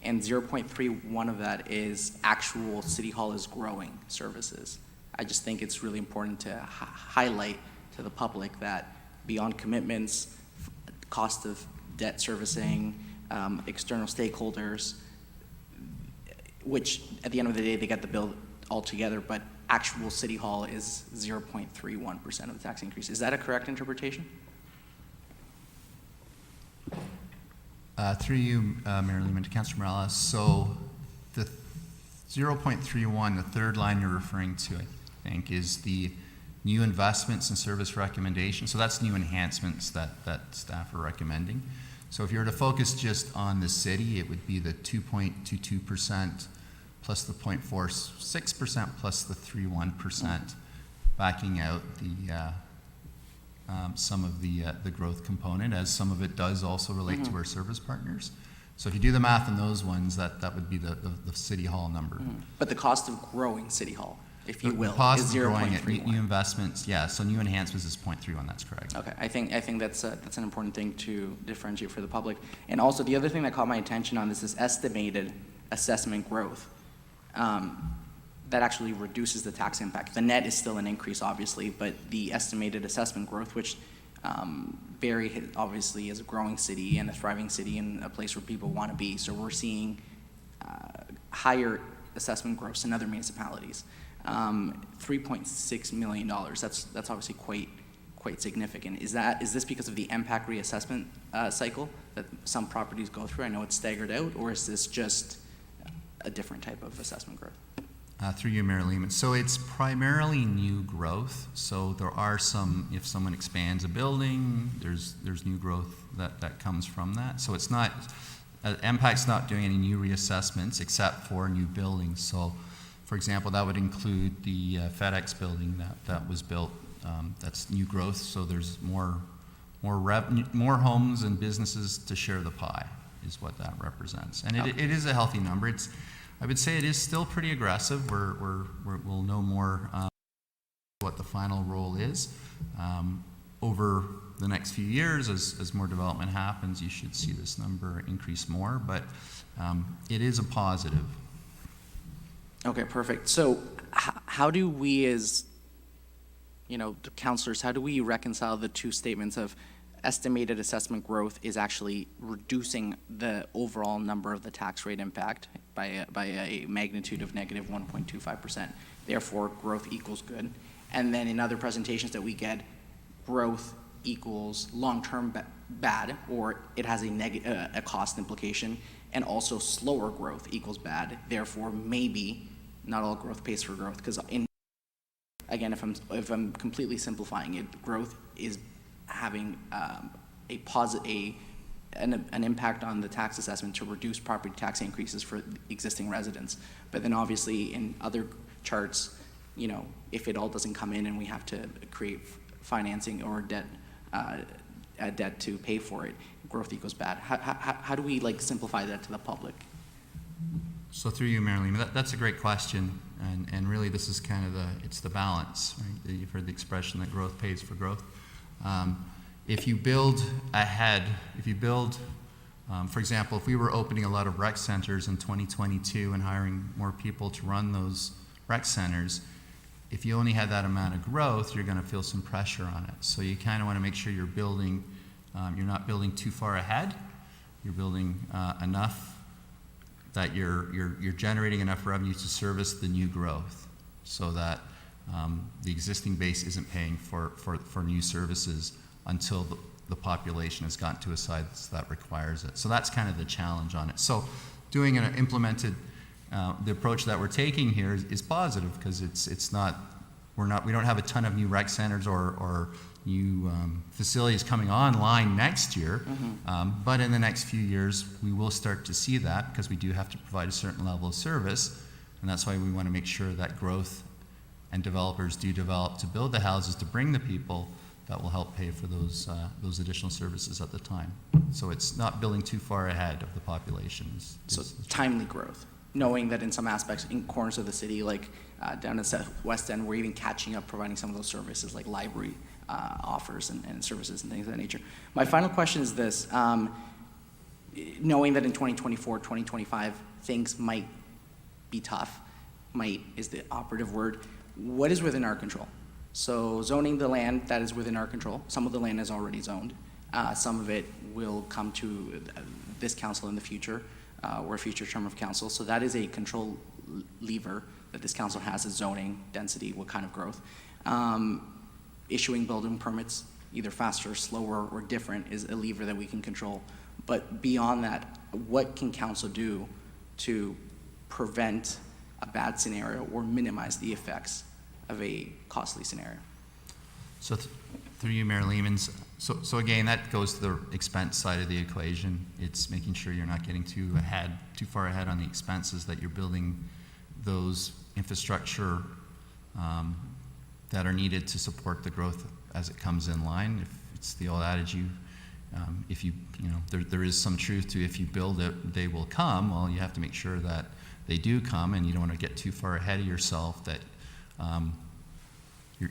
[SPEAKER 8] and 0.31 of that is actual City Hall is growing services. I just think it's really important to highlight to the public that beyond commitments, cost of debt servicing, external stakeholders, which at the end of the day, they get the bill altogether, but actual City Hall is 0.31% of the tax increase. Is that a correct interpretation?
[SPEAKER 9] Through you, Mayor Lehman, to Councilor Morales. So the 0.31, the third line you're referring to, I think, is the new investments and service recommendations. So that's new enhancements that staff are recommending. So if you were to focus just on the city, it would be the 2.22% plus the 0.46% plus the 3.1%, backing out the some of the growth component, as some of it does also relate to our service partners. So if you do the math on those ones, that would be the City Hall number.
[SPEAKER 8] But the cost of growing City Hall, if you will,
[SPEAKER 9] The cost
[SPEAKER 8] is
[SPEAKER 9] of growing it,
[SPEAKER 8] 0.31.
[SPEAKER 9] new investments, yeah, so new enhancements is 0.31, that's correct.
[SPEAKER 8] Okay, I think that's an important thing to differentiate for the public. And also, the other thing that caught my attention on this is estimated assessment growth. That actually reduces the tax impact. The net is still an increase, obviously, but the estimated assessment growth, which Barrie obviously is a growing city and a thriving city and a place where people want to be. So we're seeing higher assessment growth in other municipalities. $3.6 million. That's obviously quite significant. Is this because of the impact reassessment cycle that some properties go through? I know it's staggered out, or is this just a different type of assessment growth?
[SPEAKER 9] Through you, Mayor Lehman. So it's primarily new growth. So there are some, if someone expands a building, there's new growth that comes from that. So it's not, MPAC's not doing any new reassessments except for new buildings. So, for example, that would include the FedEx building that was built. That's new growth. So there's more homes and businesses to share the pie is what that represents. And it is a healthy number. I would say it is still pretty aggressive. We'll know more what the final role is. Over the next few years, as more development happens, you should see this number increase more, but it is a positive.
[SPEAKER 8] Okay, perfect. So how do we as, the councilors, how do we reconcile the two statements of estimated assessment growth is actually reducing the overall number of the tax rate impact by a magnitude of negative 1.25%. Therefore, growth equals good. And then in other presentations that we get, growth equals long-term bad, or it has a cost implication, and also slower growth equals bad. Therefore, maybe not all growth pays for growth, because again, if I'm completely simplifying it, growth is having an impact on the tax assessment to reduce property tax increases for existing residents. But then obviously in other charts, if it all doesn't come in and we have to create financing or debt to pay for it, growth equals bad. How do we simplify that to the public?
[SPEAKER 9] So through you, Marilyn, that's a great question, and really this is kind of it's the balance, right? You've heard the expression that growth pays for growth. If you build ahead, for example, if we were opening a lot of rec centers in 2022 and hiring more people to run those rec centers, if you only had that amount of growth, you're going to feel some pressure on it. So you kind of want to make sure you're building, you're not building too far ahead. You're building enough that you're generating enough revenue to service the new growth, so that the existing base isn't paying for new services until the population has gotten to a size that requires it. So that's kind of the challenge on it. So doing an implemented, the approach that we're taking here is positive, because we don't have a ton of new rec centers or new facilities coming online next year, but in the next few years we will start to see that, because we do have to provide a certain level of service, and that's why we want to make sure that growth and developers do develop to build the houses to bring the people that will help pay for those additional services at the time. So it's not building too far ahead of the population.
[SPEAKER 8] So timely growth, knowing that in some aspects, in corners of the city, like down in the southwest end, we're even catching up, providing some of those services like library offers and services and things of that nature. My final question is this, knowing that in 2024, 2025, things might be tough, is the operative word, what is within our control? So zoning the land, that is within our control. Some of the land is already zoned. Some of it will come to this council in the future, or a future term of council. So that is a control lever that this council has, is zoning, density, what kind of growth. Issuing building permits, either faster, slower, or different, is a lever that we can control. But beyond that, what can council do to prevent a bad scenario or minimize the effects of a costly scenario?
[SPEAKER 9] So through you, Mayor Lehman, so again, that goes to the expense side of the equation. It's making sure you're not getting too far ahead on the expenses, that you're building those infrastructure that are needed to support the growth as it comes in line. If it's the old adage, there is some truth to, if you build it, they will come. Well, you have to make sure that they do come, and you don't want to get too far ahead of yourself, that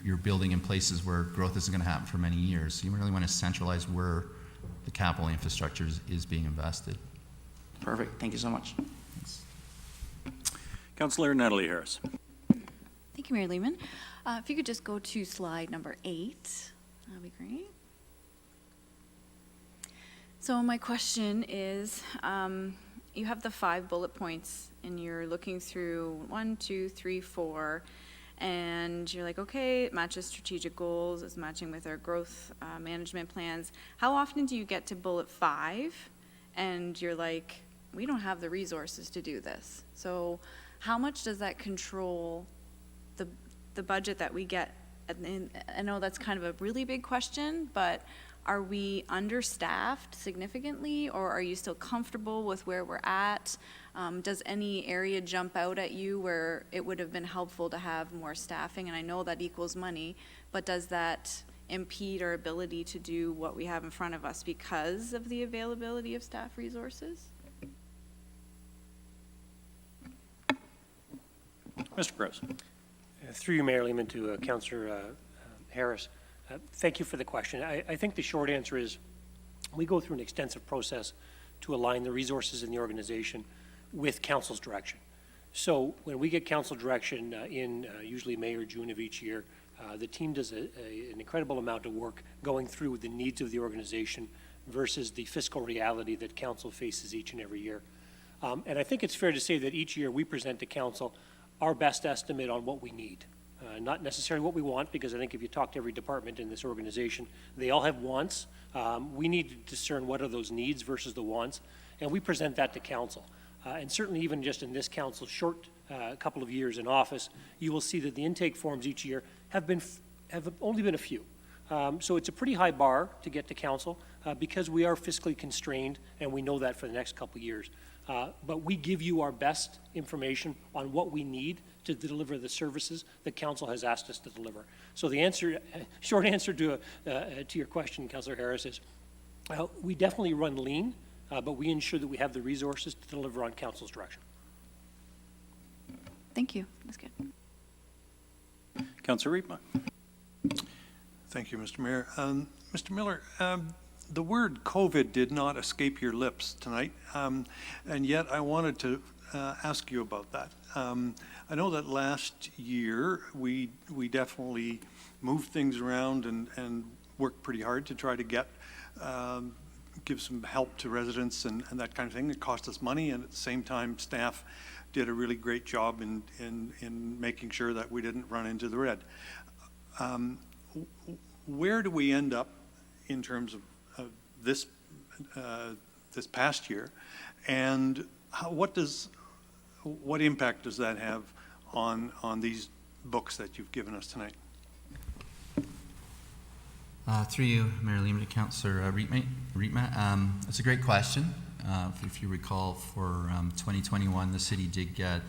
[SPEAKER 9] you're building in places where growth isn't going to happen for many years. So you really want to centralize where the capital infrastructure is being invested.
[SPEAKER 8] Perfect. Thank you so much.
[SPEAKER 9] Thanks.
[SPEAKER 3] Councillor Natalie Harris.
[SPEAKER 10] Thank you, Mayor Lehman. If you could just go to slide number 8, that'd be great. So my question is, you have the 5 bullet points, and you're looking through 1, 2, 3, 4, and you're like, okay, it matches strategic goals, it's matching with our growth management plans. How often do you get to bullet 5, and you're like, we don't have the resources to do this? So how much does that control the budget that we get? And I know that's kind of a really big question, but are we understaffed significantly, or are you still comfortable with where we're at? Does any area jump out at you where it would have been helpful to have more staffing? And I know that equals money, but does that impede our ability to do what we have in front of us because of the availability of staff resources?
[SPEAKER 3] Mr. Gross.
[SPEAKER 11] Through you, Mayor Lehman, to Councillor Harris. Thank you for the question. I think the short answer is we go through an extensive process to align the resources in the organization with council's direction. So when we get council direction in usually May or June of each year, the team does an incredible amount of work going through the needs of the organization versus the fiscal reality that council faces each and every year. And I think it's fair to say that each year we present to council our best estimate on what we need. Not necessarily what we want, because I think if you talk to every department in this organization, they all have wants. We need to discern what are those needs versus the wants, and we present that to council. And certainly even just in this council's short couple of years in office, you will see that the intake forms each year have only been a few. So it's a pretty high bar to get to council because we are fiscally constrained, and we know that for the next couple of years. But we give you our best information on what we need to deliver the services that council has asked us to deliver. So the answer, short answer to your question, Councillor Harris, is we definitely run lean, but we ensure that we have the resources to deliver on council's direction.
[SPEAKER 10] Thank you. That's good.
[SPEAKER 3] Councillor Riepma.
[SPEAKER 12] Thank you, Mr. Mayor. Mr. Miller, the word COVID did not escape your lips tonight, and yet I wanted to ask you about that. I know that last year we definitely moved things around and worked pretty hard to try to give some help to residents and that kind of thing. It cost us money, and at the same time, staff did a really great job in making sure that we didn't run into the red. Where do we end up in terms of this past year, and what impact does that have on these books that you've given us tonight?
[SPEAKER 9] Through you, Mayor Lehman, to Councillor Riepma. It's a great question. If you recall, for 2021, the city did get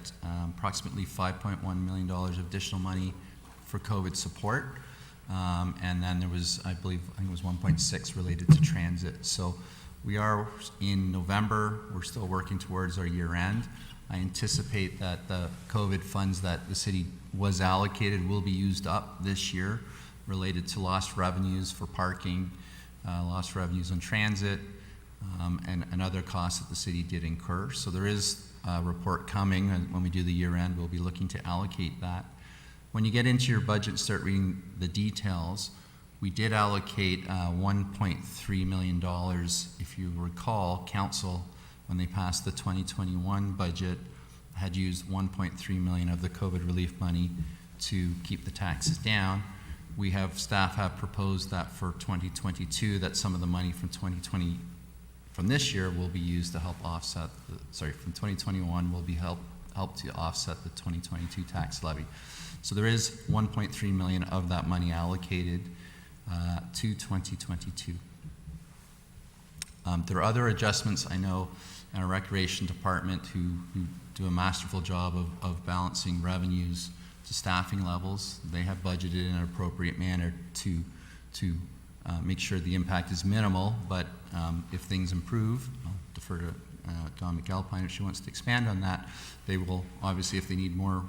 [SPEAKER 9] approximately $5.1 million of additional money for COVID support. And then there was, I think it was 1.6 related to transit. So we are in November. We're still working towards our year end. I anticipate that the COVID funds that the city was allocated will be used up this year, related to lost revenues for parking, lost revenues on transit, and other costs that the city did incur. So there is a report coming, and when we do the year end, we'll be looking to allocate that. When you get into your budget and start reading the details, we did allocate $1.3 million. If you recall, council, when they passed the 2021 budget, had used $1.3 million of the COVID relief money to keep the taxes down. Staff have proposed that for 2022, that some of the money from this year will be used to help offset, from 2021 will be help to offset the 2022 tax levy. So there is $1.3 million of that money allocated to 2022. There are other adjustments, I know, in our recreation department who do a masterful job of balancing revenues to staffing levels. They have budgeted in an appropriate manner to make sure the impact is minimal, but if things improve, I'll defer to Dawn McAlpine if she wants to expand on that. They will, obviously, if they need more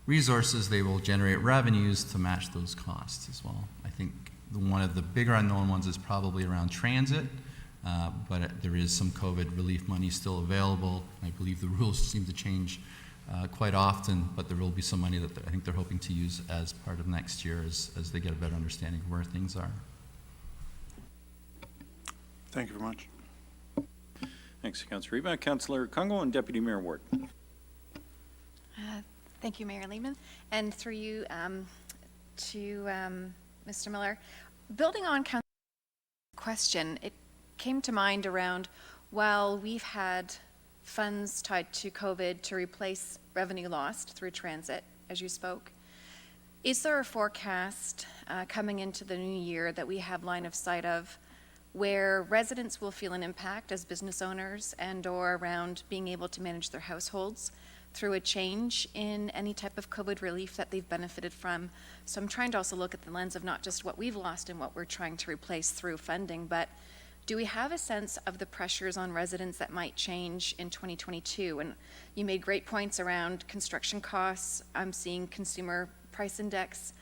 [SPEAKER 9] resources, they will generate revenues to match those costs as well. I think one of the bigger unknown ones is probably around transit, but there is some COVID relief money still available. I believe the rules seem to change quite often, but there will be some money that I think they're hoping to use as part of next year as they get a better understanding of where things are.
[SPEAKER 12] Thank you very much.
[SPEAKER 3] Thanks, Councillor Riepma. Councillor Congo and Deputy Mayor Ward.
[SPEAKER 6] Thank you, Mayor Lehman. And through you to Mr. Miller. Building on Council's question, it came to mind around, while we've had funds tied to COVID to replace revenue lost through transit, as you spoke, is there a forecast coming into the new year that we have line of sight of where residents will feel an impact as business owners and or around being able to manage their households through a change in any type of COVID relief that they've benefited from? So I'm trying to also look at the lens of not just what we've lost and what we're trying to replace through funding, but do we have a sense of the pressures on residents that might change in 2022? And you made great points around construction costs. I'm seeing consumer price index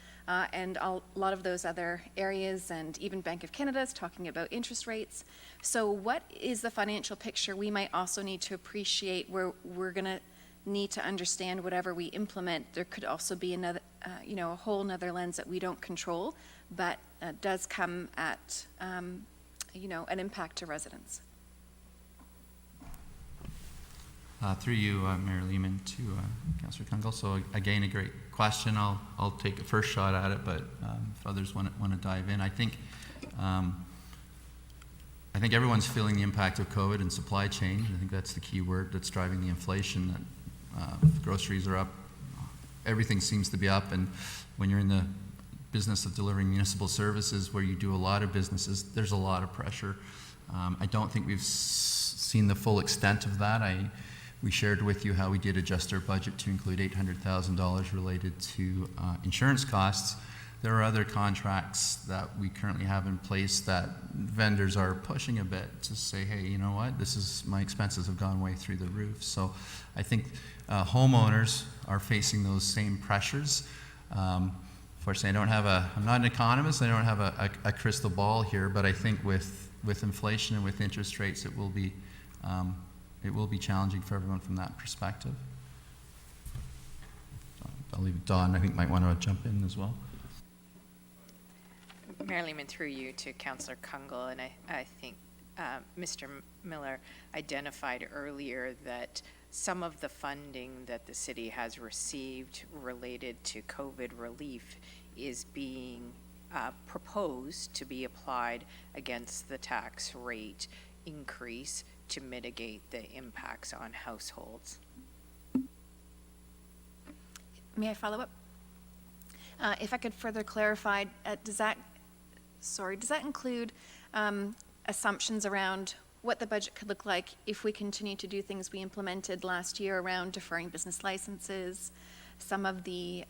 [SPEAKER 6] and a lot of those other areas, and even Bank of Canada is talking about interest rates. So what is the financial picture we might also need to appreciate where we're going to need to understand whatever we implement? There could also be another, a whole nother lens that we don't control, but does come at, an impact to residents.
[SPEAKER 9] Through you, Mayor Lehman, to Councillor Kungle. So again, a great question. I'll take a first shot at it, but if others want to dive in, I think everyone's feeling the impact of COVID and supply chain. I think that's the key word that's driving the inflation. That groceries are up, everything seems to be up, and when you're in the business of delivering municipal services, where you do a lot of businesses, there's a lot of pressure. I don't think we've seen the full extent of that. We shared with you how we did adjust our budget to include $800,000 related to insurance costs. there are other contracts that we currently have in place that vendors are pushing a bit to say, hey, you know what, my expenses have gone way through the roof. So I think homeowners are facing those same pressures. Fortunately, I'm not an economist, I don't have a crystal ball here, but I think with inflation and with interest rates, it will be challenging for everyone from that perspective. I'll leave Dawn, I think, might want to jump in as well.
[SPEAKER 13] Mayor Lehman, through you to Councillor Kungl, and I think Mr. Miller identified earlier that some of the funding that the city has received related to COVID relief is being proposed to be applied against the tax rate increase to mitigate the impacts on households.
[SPEAKER 6] May I follow up? If I could further clarify, does that include assumptions around what the budget could look like if we continue to do things we implemented last year around deferring business licenses, some of the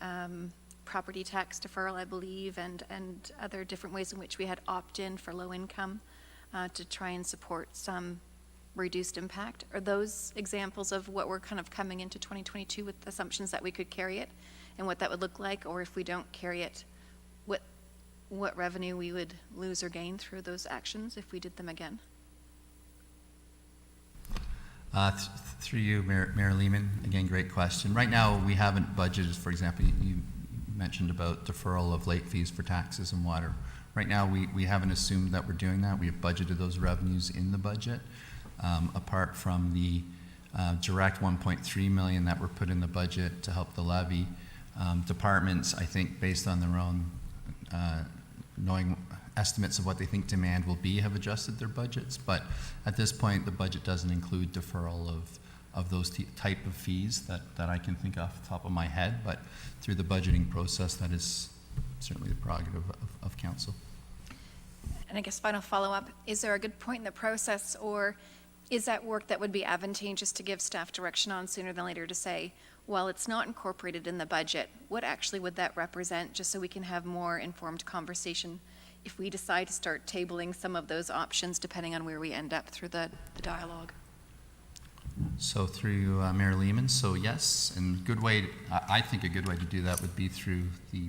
[SPEAKER 6] property tax deferral, I believe, and other different ways in which we had opt-in for low income to try and support some reduced impact? Are those examples of what we're kind of coming into 2022 with assumptions that we could carry it and what that would look like? Or if we don't carry it, what revenue we would lose or gain through those actions if we did them again?
[SPEAKER 9] Through you, Mayor Lehman, again, great question. Right now, we haven't budgeted, for example, you mentioned about deferral of late fees for taxes and water. Right now, we haven't assumed that we're doing that. We have budgeted those revenues in the budget, apart from the direct 1.3 million that were put in the budget to help the levy. Departments, I think, based on their own knowing estimates of what they think demand will be, have adjusted their budgets. But at this point, the budget doesn't include deferral of those type of fees that I can think off the top of my head. But through the budgeting process, that is certainly the prerogative of council.
[SPEAKER 6] And I guess final follow-up, is there a good point in the process, or is that work that would be advantageous to give staff direction on sooner than later to say, while it's not incorporated in the budget, what actually would that represent, just so we can have more informed conversation if we decide to start tabling some of those options depending on where we end up through the dialogue?
[SPEAKER 9] So through Mayor Lehman, so yes, and I think a good way to do that would be through the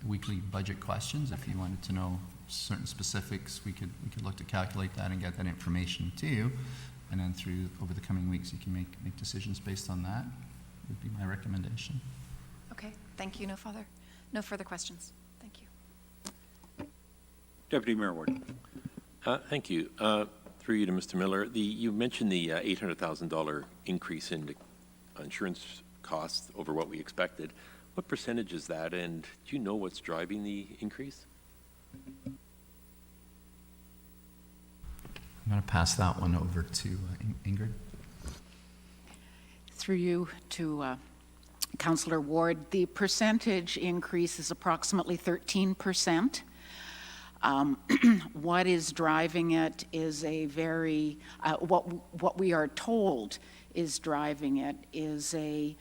[SPEAKER 9] weekly budget questions. If you wanted to know certain specifics, we could look to calculate that and get that information to you, and then over the coming weeks you can make decisions based on that. Would be my recommendation.
[SPEAKER 6] Okay, thank you. No further questions. Thank you.
[SPEAKER 3] Deputy Mayor Ward.
[SPEAKER 1] Thank you. Through you to Mr. Miller, you mentioned the $800,000 increase in insurance costs over what we expected. What percentage is that, and do you know what's driving the increase?
[SPEAKER 9] I'm going to pass that one over to Ingrid.
[SPEAKER 14] Through you to Councillor Ward, the percentage increase is approximately 13%. What is driving it is a very, what we are told is driving it is a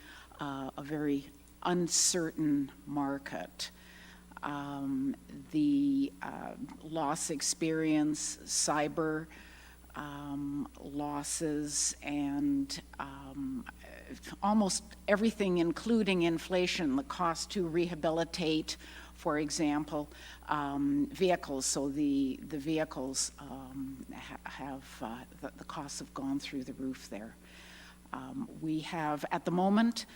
[SPEAKER 14] very uncertain market. The loss experience, cyber losses, and almost everything, including inflation, the cost to rehabilitate, for example, vehicles. So the vehicles the costs have gone through the roof there. We have, at the moment,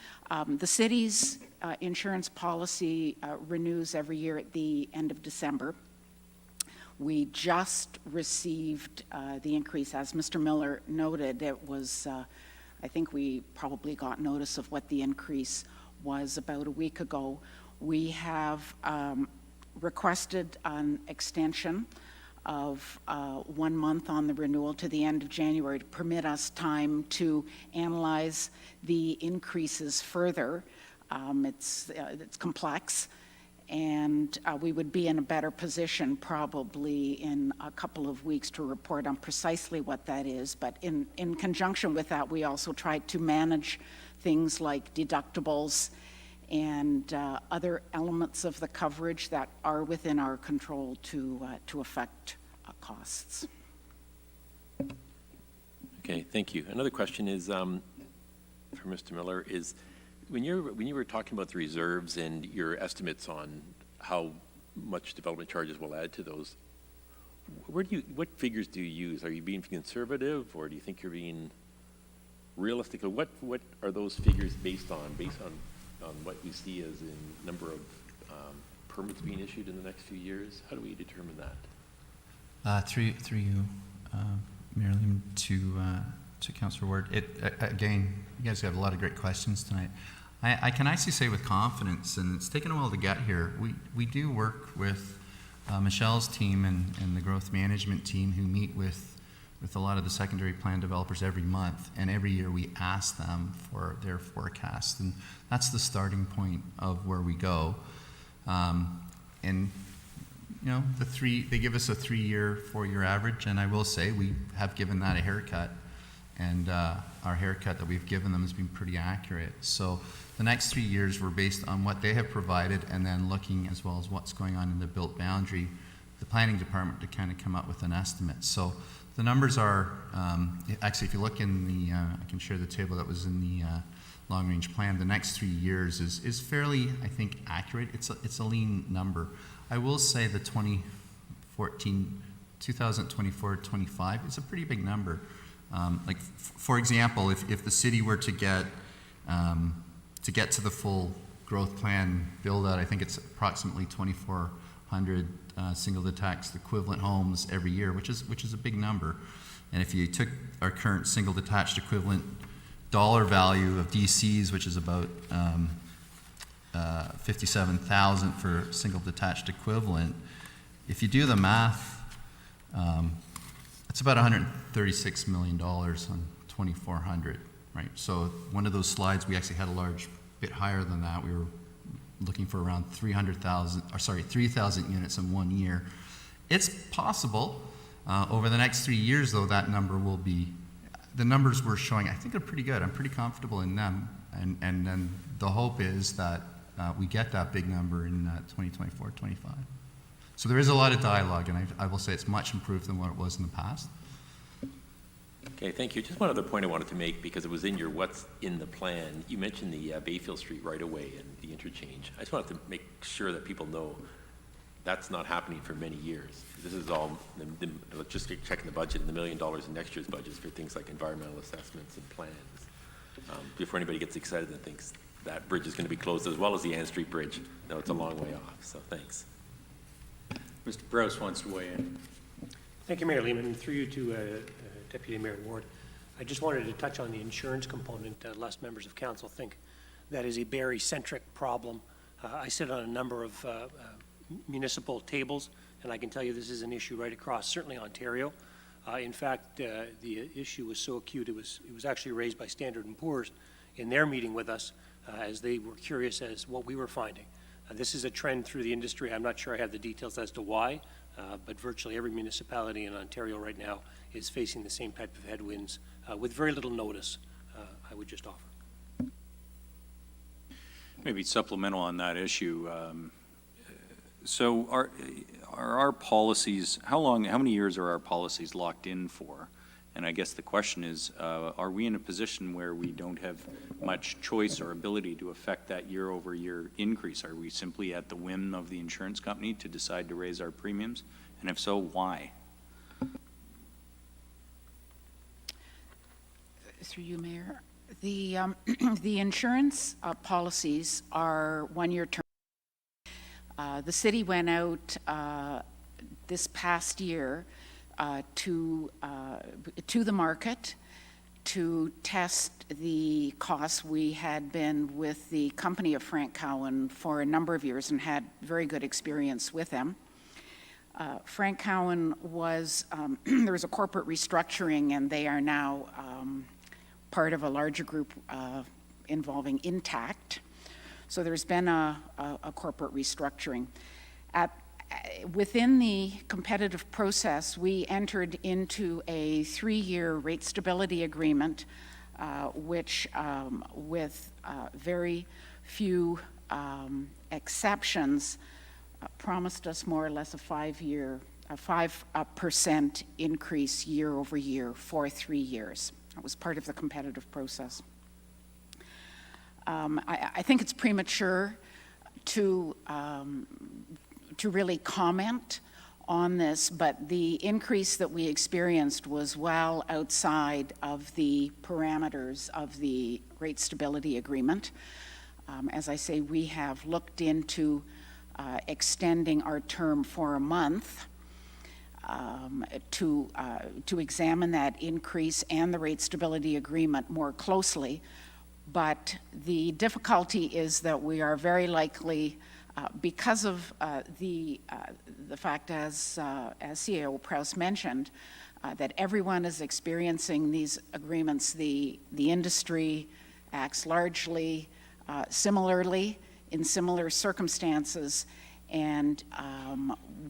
[SPEAKER 14] the city's insurance policy renews every year at the end of December. We just received the increase, as Mr. Miller noted. It was, I think we probably got notice of what the increase was about a week ago. We have requested an extension of 1 month on the renewal to the end of January to permit us time to analyze the increases further. It's complex, and we would be in a better position probably in a couple of weeks to report on precisely what that is. But in conjunction with that, we also tried to manage things like deductibles and other elements of the coverage that are within our control to affect costs.
[SPEAKER 1] Okay, thank you. Another question is, for Mr. Miller, is when you were talking about the reserves and your estimates on how much development charges will add to those, what figures do you use? Are you being conservative, or do you think you're being realistic? Or what are those figures based on what you see as in number of permits being issued in the next few years? How do we determine that?
[SPEAKER 9] Through you, Mayor Lehman, to Councillor Ward. Again, you guys have a lot of great questions tonight. I can actually say with confidence, and it's taken a while to get here, we do work with Michelle's team and the growth management team, who meet with a lot of the secondary plan developers every month, and every year we ask them for their forecast, and that's the starting point of where we go. And you know, they give us a 3-year, 4-year average, and I will say we have given that a haircut, and our haircut that we've given them has been pretty accurate. So the next 3 years were based on what they have provided, and then looking as well as what's going on in the built boundary, the planning department, to kind of come up with an estimate. So the numbers are, actually, if you look in the, I can share the table that was in the long-range plan, the next 3 years is fairly, I think, accurate. It's a lean number. I will say the 2024-25 is a pretty big number. Like, for example, if the city were to get to the full growth plan build out, I think it's approximately 2,400 single detached equivalent homes every year, which is a big number. And if you took our current single detached equivalent dollar value of DCs, which is about 57,000 for single detached equivalent, if you do the math, it's about $136 million on 2,400, right? So one of those slides, we actually had a large bit higher than that. We were looking for around 3,000 units in 1 year. It's possible. Over the next 3 years, though, that number will be, the numbers we're showing, I think, are pretty good. I'm pretty comfortable in them. And then the hope is that we get that big number in 2024-25. So there is a lot of dialogue, and I will say it's much improved than what it was in the past.
[SPEAKER 1] Okay, thank you. Just one other point I wanted to make, because it was in your what's in the plan. You mentioned the Bayfield Street right-of-way and the interchange. I just wanted to make sure that people know that's not happening for many years. This is all, just checking the budget, and the $1 million in next year's budget is for things like environmental assessments and plans. Before anybody gets excited and thinks that bridge is going to be closed, as well as the Ann Street Bridge. No, it's a long way off, so thanks.
[SPEAKER 3] Mr. Brous wants to weigh in.
[SPEAKER 11] Thank you, Mayor Lehman. Through you to Deputy Mayor Ward. I just wanted to touch on the insurance component. Less members of council think that is a Barrie-centric problem. I sit on a number of municipal tables, and I can tell you this is an issue right across, certainly Ontario. In fact, the issue was so acute, it was actually raised by Standard & Poor's in their meeting with us, as they were curious as what we were finding. This is a trend through the industry. I'm not sure I have the details as to why, but virtually every municipality in Ontario right now is facing the same type of headwinds with very little notice, I would just offer.
[SPEAKER 3] Maybe supplemental on that issue. So are our policies, how many years are our policies locked in for? And I guess the question is, are we in a position where we don't have much choice or ability to affect that year-over-year increase? Are we simply at the whim of the insurance company to decide to raise our premiums? And if so, why?
[SPEAKER 14] Through you, Mayor. The insurance policies are 1-year term. The city went out this past year to the market to test the costs. We had been with the company of Frank Cowan for a number of years and had very good experience with them. Frank Cowan was, there was a corporate restructuring, and they are now part of a larger group involving Intact. So there's been a corporate restructuring. Within the competitive process, we entered into a 3-year rate stability agreement, which with very few exceptions promised us more or less a 5% increase year over year for 3 years. That was part of the competitive process. I think it's premature to really comment on this, but the increase that we experienced was well outside of the parameters of the rate stability agreement. As I say, we have looked into extending our term for a month to examine that increase and the rate stability agreement more closely. But the difficulty is that we are very likely, because of the fact, as CAO Prowse mentioned, that everyone is experiencing these agreements. The industry acts largely similarly in similar circumstances, and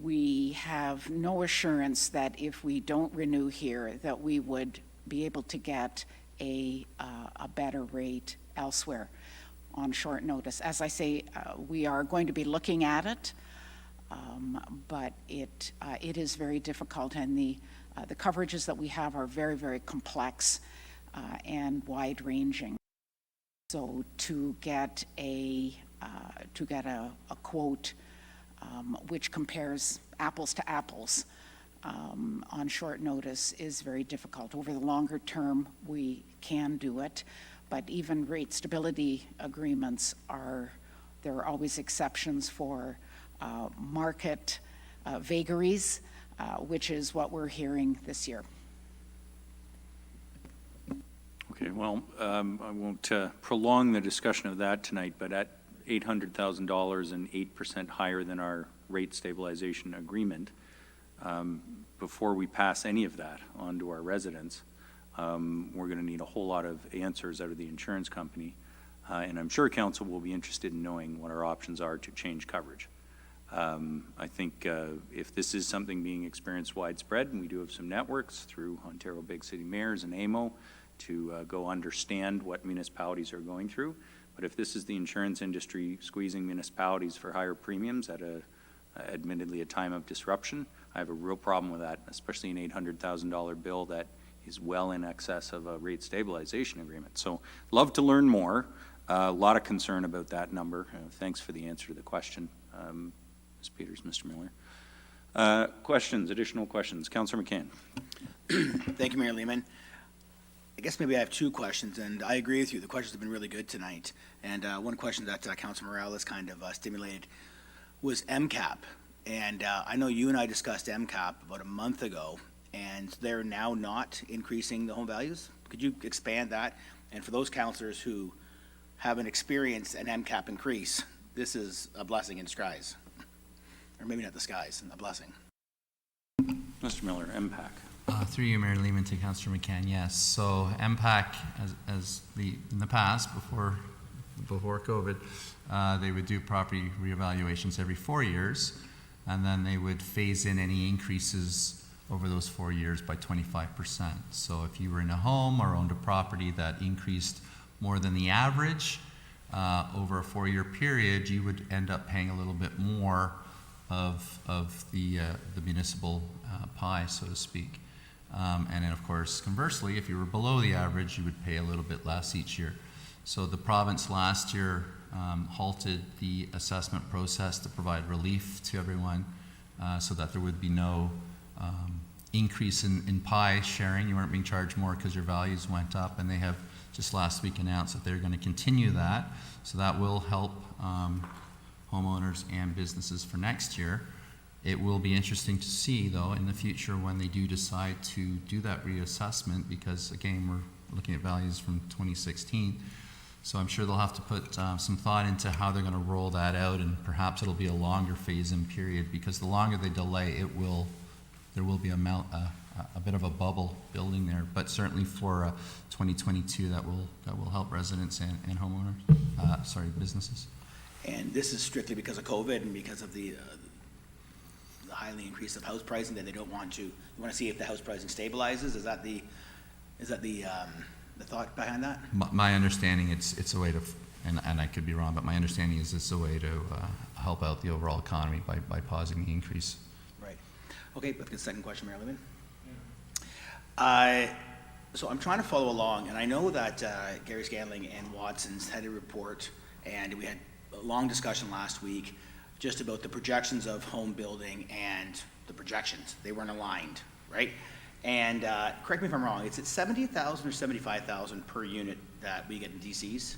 [SPEAKER 14] we have no assurance that if we don't renew here, that we would be able to get a better rate elsewhere on short notice. As I say, we are going to be looking at it, but it is very difficult, and the coverages that we have are very, very complex and wide-ranging. So to get a quote which compares apples to apples on short notice is very difficult. Over the longer term, we can do it, but even rate stability agreements there are always exceptions for market vagaries, which is what we're hearing this year.
[SPEAKER 3] Okay, well, I won't prolong the discussion of that tonight, but at $800,000 and 8% higher than our rate stabilization agreement, before we pass any of that on to our residents, we're going to need a whole lot of answers out of the insurance company. And I'm sure council will be interested in knowing what our options are to change coverage. I think if this is something being experienced widespread, and we do have some networks through Ontario Big City Mayors and AMO to go understand what municipalities are going through. But if this is the insurance industry squeezing municipalities for higher premiums at admittedly a time of disruption, I have a real problem with that, especially an $800,000 bill that is well in excess of a rate stabilization agreement. So love to learn more. A lot of concern about that number. Thanks for the answer to the question, Ms. Peters, Mr. Miller. Questions, additional questions? Councillor McCann.
[SPEAKER 5] Thank you, Mayor Lehman. I guess maybe I have two questions, and I agree with you. The questions have been really good tonight. And one question that Councilor Morales kind of stimulated was MCAP. And I know you and I discussed MCAP about a month ago, and they're now not increasing the home values. Could you expand that? And for those councillors who haven't experienced an MCAP increase, this is a blessing in disguise. Or maybe not disguise, a blessing.
[SPEAKER 3] Mr. Miller, MPAC.
[SPEAKER 9] Through you, Mayor Lehman, to Councillor McCann, yes. So MPAC, in the past, before COVID, they would do property reevaluations every 4 years, and then they would phase in any increases over those 4 years by 25%. So if you were in a home or owned a property that increased more than the average over a 4-year period, you would end up paying a little bit more of the municipal pie, so to speak. And then, of course, conversely, if you were below the average, you would pay a little bit less each year. So the province last year halted the assessment process to provide relief to everyone so that there would be no increase in pie sharing. You weren't being charged more because your values went up, and they have just last week announced that they're going to continue that. So that will help homeowners and businesses for next year. It will be interesting to see, though, in the future when they do decide to do that reassessment, because, again, we're looking at values from 2016. So I'm sure they'll have to put some thought into how they're going to roll that out, and perhaps it'll be a longer phase-in period, because the longer they delay, there will be a bit of a bubble building there. But certainly for 2022, that will help residents and homeowners, businesses.
[SPEAKER 5] And this is strictly because of COVID and because of the highly increase of house pricing that they don't want to. You want to see if the house pricing stabilizes? Is that the thought behind that?
[SPEAKER 9] My understanding, it's a way to and I could be wrong, but my understanding is this is a way to help out the overall economy by pausing the increase.
[SPEAKER 5] Right. Okay, but the second question, Mayor Lehman. So I'm trying to follow along, and I know that Gary Scanlon and Watson's had a report, and we had a long discussion last week just about the projections of home building and the projections. They weren't aligned, right? And correct me if I'm wrong, is it 70,000 or 75,000 per unit that we get in DCs?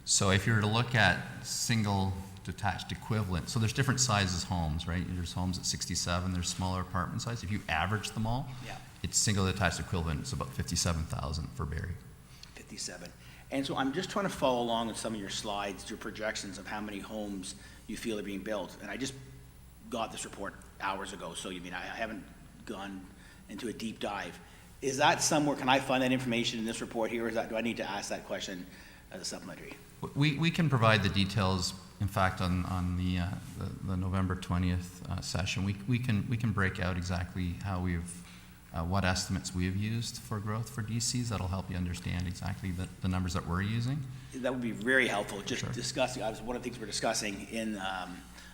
[SPEAKER 9] So if you were to look at single detached equivalent, so there's different sizes homes, right? There's homes at 67, there's smaller apartment size. If you average them all,
[SPEAKER 5] Yeah.
[SPEAKER 9] it's single detached equivalent, it's about 57,000 for Barrie.
[SPEAKER 5] 57. And so I'm just trying to follow along with some of your slides, your projections of how many homes you feel are being built. And I just got this report hours ago, so you mean I haven't gone into a deep dive. Is that somewhere, can I find that information in this report here, or is that, do I need to ask that question as a supplementary?
[SPEAKER 9] We can provide the details, in fact, on the November 20th session. We can break out exactly how we've, what estimates we have used for growth for DCs. That'll help you understand exactly the numbers that we're using.
[SPEAKER 5] That would be very helpful, just
[SPEAKER 9] Sure.
[SPEAKER 5] discussing, one of the things we're discussing in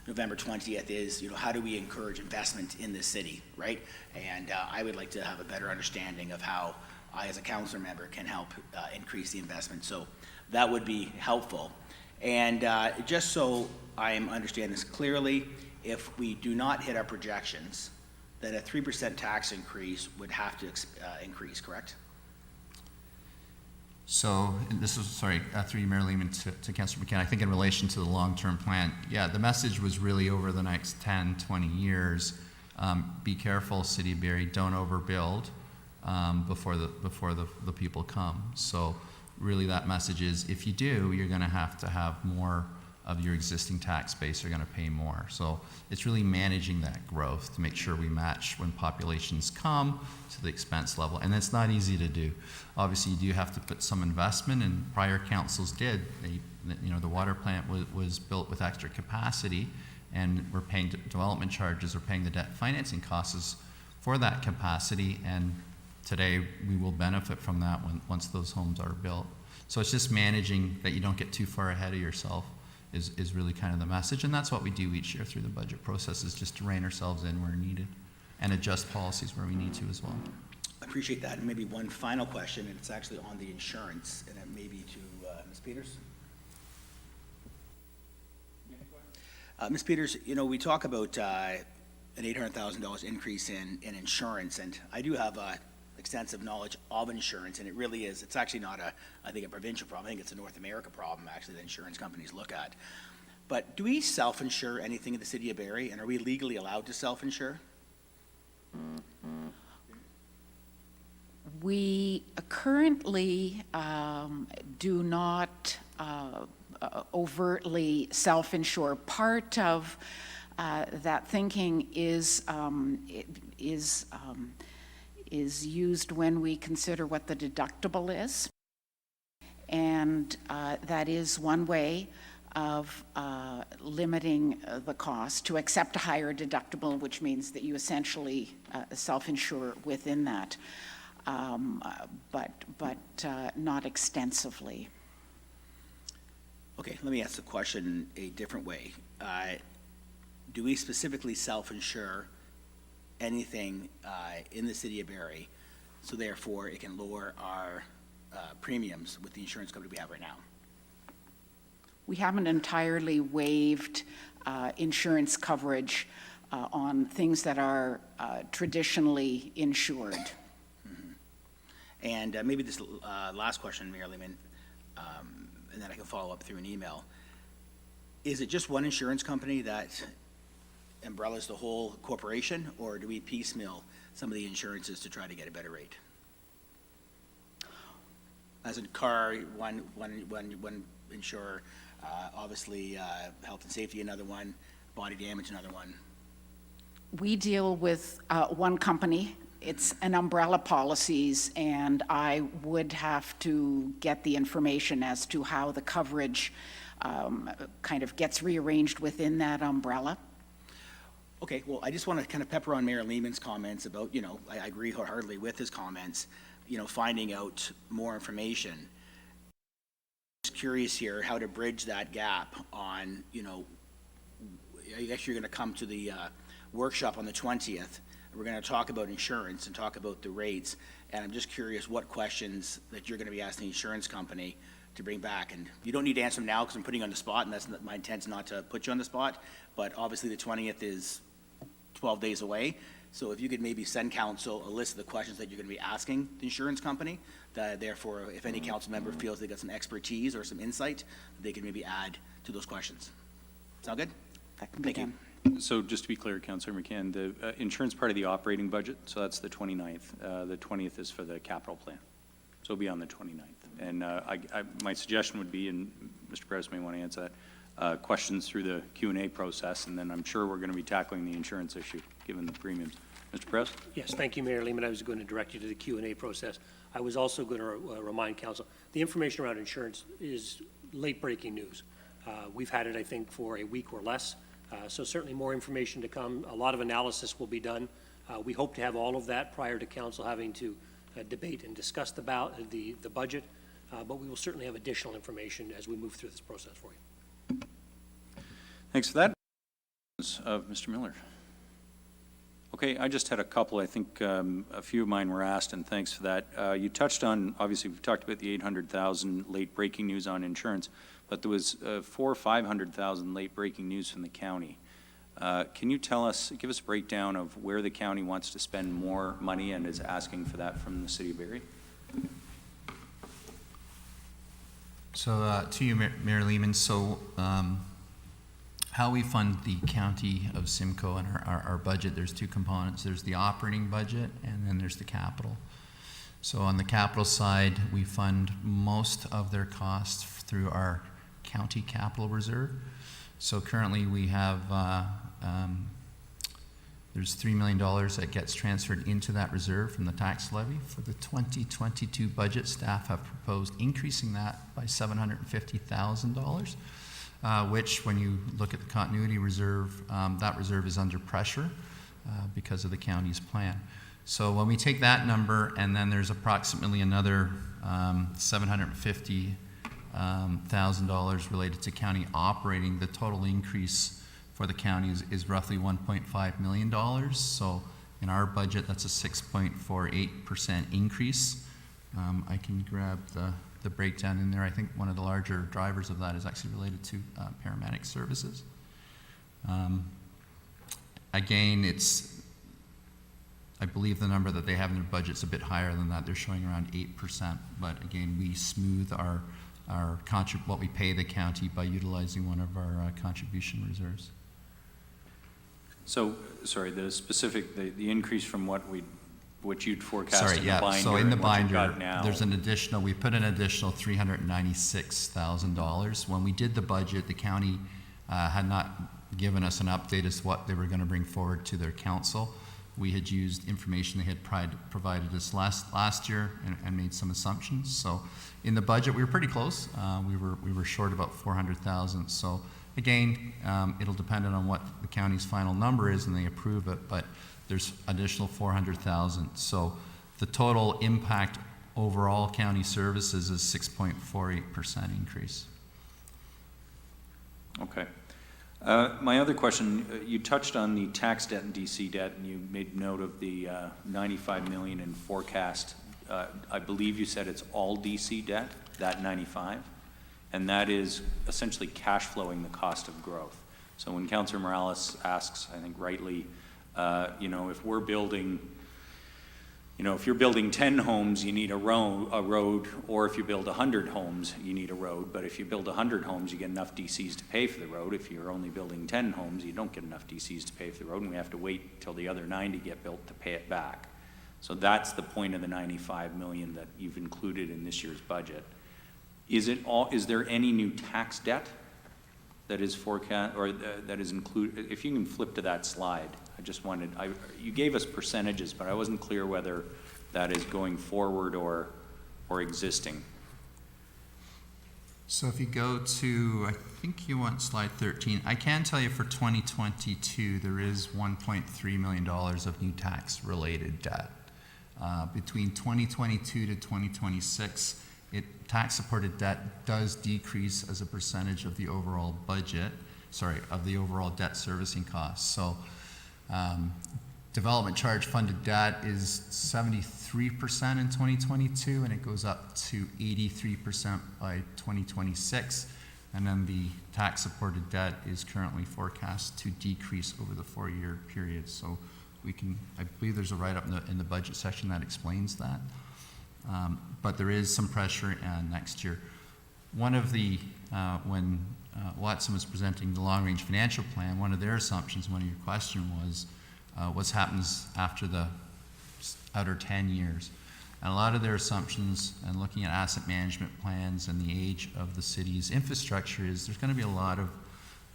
[SPEAKER 5] November 20th is, how do we encourage investment in this city, right? And I would like to have a better understanding of how I, as a council member, can help increase the investment. So that would be helpful. And just so I understand this clearly, if we do not hit our projections, then a 3% tax increase would have to increase, correct?
[SPEAKER 9] So, and this is, sorry, through you, Mayor Lehman, to Councilor McCann, I think in relation to the long-term plan, yeah, the message was really over the next 10, 20 years, be careful, City of Barrie, don't overbuild before the people come. So really that message is, if you do, you're gonna have to have more of your existing tax base are gonna pay more. So it's really managing that growth to make sure we match when populations come to the expense level. And it's not easy to do. Obviously, you do have to put some investment, and prior councils did. The water plant was built with extra capacity, and we're paying development charges, we're paying the debt financing costs for that capacity, and today we will benefit from that once those homes are built. So it's just managing that you don't get too far ahead of yourself is really kind of the message, and that's what we do each year through the budget process, is just to rein ourselves in where needed and adjust policies where we need to as well.
[SPEAKER 5] I appreciate that. And maybe one final question, and it's actually on the insurance, and it may be to Ms. Peters. Ms. Peters, we talk about an $800,000 increase in insurance, and I do have extensive knowledge of insurance, and it really is, it's actually not I think a provincial problem. I think it's a North America problem, actually, that insurance companies look at. But do we self-insure anything in the City of Barrie, and are we legally allowed to self-insure?
[SPEAKER 14] We currently do not overtly self-insure. Part of that thinking is used when we consider what the deductible is, and that is one way of limiting the cost, to accept a higher deductible, which means that you essentially self-insure within that, but not extensively.
[SPEAKER 5] Okay, let me ask the question a different way. Do we specifically self-insure anything in the City of Barrie, so therefore it can lower our premiums with the insurance company we have right now?
[SPEAKER 14] We haven't entirely waived insurance coverage on things that are traditionally insured.
[SPEAKER 5] Mm-hmm. And maybe this last question, Mayor Lehman, and then I can follow up through an email. Is it just one insurance company that umbrellas the whole corporation, or do we piecemeal some of the insurances to try to get a better rate? As in car, one insurer, obviously health and safety another one, body damage another one.
[SPEAKER 14] We deal with one company. It's an umbrella policies, and I would have to get the information as to how the coverage kind of gets rearranged within that umbrella.
[SPEAKER 5] Okay, well, I just want to kind of pepper on Mayor Lehman's comments about, I agree wholeheartedly with his comments, finding out more information. Just curious here how to bridge that gap on, you know, I guess you're gonna come to the workshop on the 20th. We're gonna talk about insurance and talk about the rates, and I'm just curious what questions that you're gonna be asking the insurance company to bring back. And you don't need to answer them now because I'm putting you on the spot, and that's not, my intent's not to put you on the spot, but obviously the 20th is 12 days away. So if you could maybe send council a list of the questions that you're gonna be asking the insurance company, that therefore, if any council member feels they got some expertise or some insight, they can maybe add to those questions. Sound good? Thank you.
[SPEAKER 3] So just to be clear, Councillor McCann, the insurance part of the operating budget, so that's the 29th. The 20th is for the capital plan. So it'll be on the 29th. And my suggestion would be, and Mr. Perez may want to answer that, questions through the Q&A process, and then I'm sure we're going to be tackling the insurance issue, given the premiums. Mr. Perez?
[SPEAKER 11] Yes, thank you, Mayor Lehman. I was going to direct you to the Q&A process. I was also going to remind council, the information around insurance is late-breaking news. We've had it, I think, for a week or less, so certainly more information to come. A lot of analysis will be done. We hope to have all of that prior to council having to debate and discuss the budget, but we will certainly have additional information as we move through this process for you.
[SPEAKER 3] Thanks for that. Mr. Miller. Okay, I just had a couple. I think a few of mine were asked, and thanks for that. You touched on, obviously, we've talked about the 800,000 late breaking news on insurance, but there was 400,000 or 500,000 late breaking news from the county. Can you give us a breakdown of where the county wants to spend more money and is asking for that from the City of Barrie?
[SPEAKER 9] So to you, Mayor Lehman, so how we fund the county of Simcoe and our budget, there's two components. There's the operating budget and then there's the capital. So on the capital side, we fund most of their costs through our county capital reserve. So currently we have, there's $3 million that gets transferred into that reserve from the tax levy. For the 2022 budget, staff have proposed increasing that by $750,000. Which, when you look at the continuity reserve, that reserve is under pressure because of the county's plan. So when we take that number, and then there's approximately another $750,000 related to county operating, the total increase for the county is roughly $1.5 million. So in our budget, that's a 6.48% increase. I can grab the breakdown in there. I think one of the larger drivers of that is actually related to paramedic services. Again, I believe the number that they have in their budget is a bit higher than that. They're showing around 8%, but again, we smooth what we pay the county by utilizing one of our contribution reserves.
[SPEAKER 3] So, sorry, the increase from what you'd forecast in the binder.
[SPEAKER 9] So in the binder,
[SPEAKER 3] now.
[SPEAKER 9] there's we put an additional $396,000. When we did the budget, the county had not given us an update as to what they were going to bring forward to their council. We had used information they had provided us last year and made some assumptions. So in the budget, we were pretty close. We were short about $400,000. So again, it'll depend on what the county's final number is and they approve it, but there's additional $400,000. So the total impact overall county services is 6.48% increase.
[SPEAKER 3] Okay. My other question, you touched on the tax debt and DC debt, and you made note of the $95 million in forecast. I believe you said it's all DC debt, that 95, and that is essentially cash flowing the cost of growth. So when Councillor Morales asks, I think rightly, if we're building, if you're building 10 homes, you need a road, or if you build 100 homes, you need a road. But if you build 100 homes, you get enough DCs to pay for the road. If you're only building 10 homes, you don't get enough DCs to pay for the road, and we have to wait till the other 90 get built to pay it back. So that's the point of the $95 million that you've included in this year's budget. Is there any new tax debt that is forecast, or that is included? If you can flip to that slide. You gave us percentages, but I wasn't clear whether that is going forward or existing.
[SPEAKER 9] So if you go to, I think you want slide 13, I can tell you for 2022, there is $1.3 million of new tax-related debt. Between 2022 to 2026, tax-supported debt does decrease as a percentage of the overall budget, of the overall debt servicing costs. So development charge funded debt is 73% in 2022, and it goes up to 83% by 2026. And then the tax-supported debt is currently forecast to decrease over the 4-year period. So I believe there's a write-up in the budget section that explains that. But there is some pressure next year. One of the, when Watson was presenting the long-range financial plan, one of their assumptions, one of your question was, what happens after the outer 10 years? And a lot of their assumptions and looking at asset management plans and the age of the city's infrastructure is there's going to be a lot of,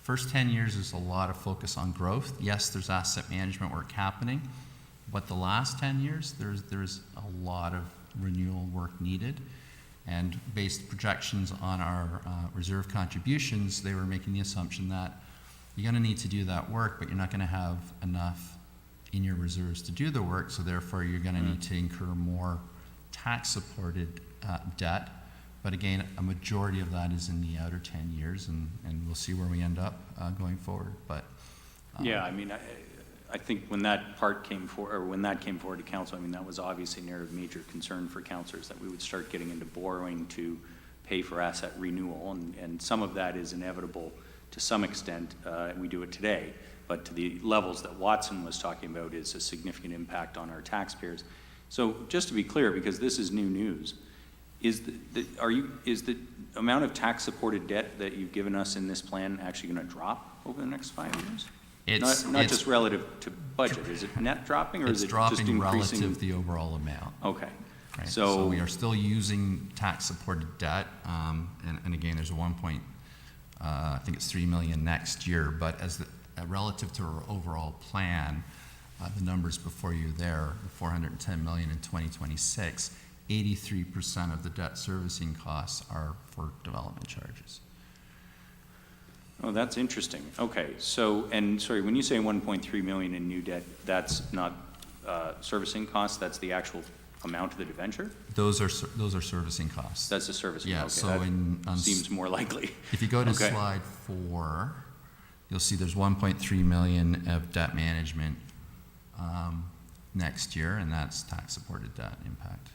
[SPEAKER 9] first 10 years is a lot of focus on growth. Yes, there's asset management work happening, but the last 10 years, there's a lot of renewal work needed. And based projections on our reserve contributions, they were making the assumption that you're going to need to do that work, but you're not going to have enough in your reserves to do the work, so therefore you're going to need to incur more tax-supported debt. But again, a majority of that is in the outer 10 years, and we'll see where we end up going forward. But
[SPEAKER 3] yeah, I mean, I think when that part came forward, or when that came forward to council, I mean, that was obviously an area of major concern for councillors, that we would start getting into borrowing to pay for asset renewal, and some of that is inevitable to some extent, and we do it today. But to the levels that Watson was talking about is a significant impact on our taxpayers. So just to be clear, because this is new news, is the amount of tax-supported debt that you've given us in this plan actually going to drop over the next 5 years?
[SPEAKER 9] It's
[SPEAKER 3] not just relative to budget. Is it net dropping, or is it just increasing?
[SPEAKER 9] It's dropping relative to the overall amount.
[SPEAKER 3] Okay.
[SPEAKER 9] Right.
[SPEAKER 3] So
[SPEAKER 9] we are still using tax-supported debt, and again, there's I think it's $3 million next year, but relative to our overall plan, the numbers before you there, the $410 million in 2026, 83% of the debt servicing costs are for development charges.
[SPEAKER 3] Oh, that's interesting. Okay, so, and sorry, when you say 1.3 million in new debt, that's not servicing costs, that's the actual amount of the debenture?
[SPEAKER 9] Those are servicing costs.
[SPEAKER 3] That's the servicing,
[SPEAKER 9] yeah,
[SPEAKER 3] okay,
[SPEAKER 9] so
[SPEAKER 3] that seems more likely.
[SPEAKER 9] If you go to slide 4, you'll see there's 1.3 million of debt management next year, and that's tax-supported debt impact.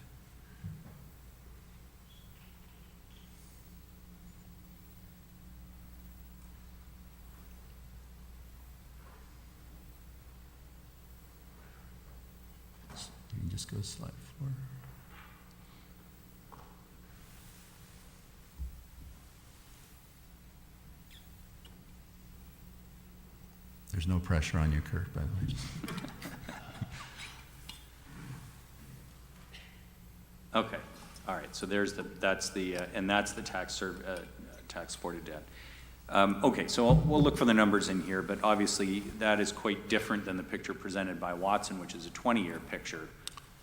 [SPEAKER 9] You can just go to slide 4. There's no pressure on you, Kirk, by the way.
[SPEAKER 3] Okay, all right, so that's the tax-supported debt. Okay, so we'll look for the numbers in here, but obviously that is quite different than the picture presented by Watson, which is a 20-year picture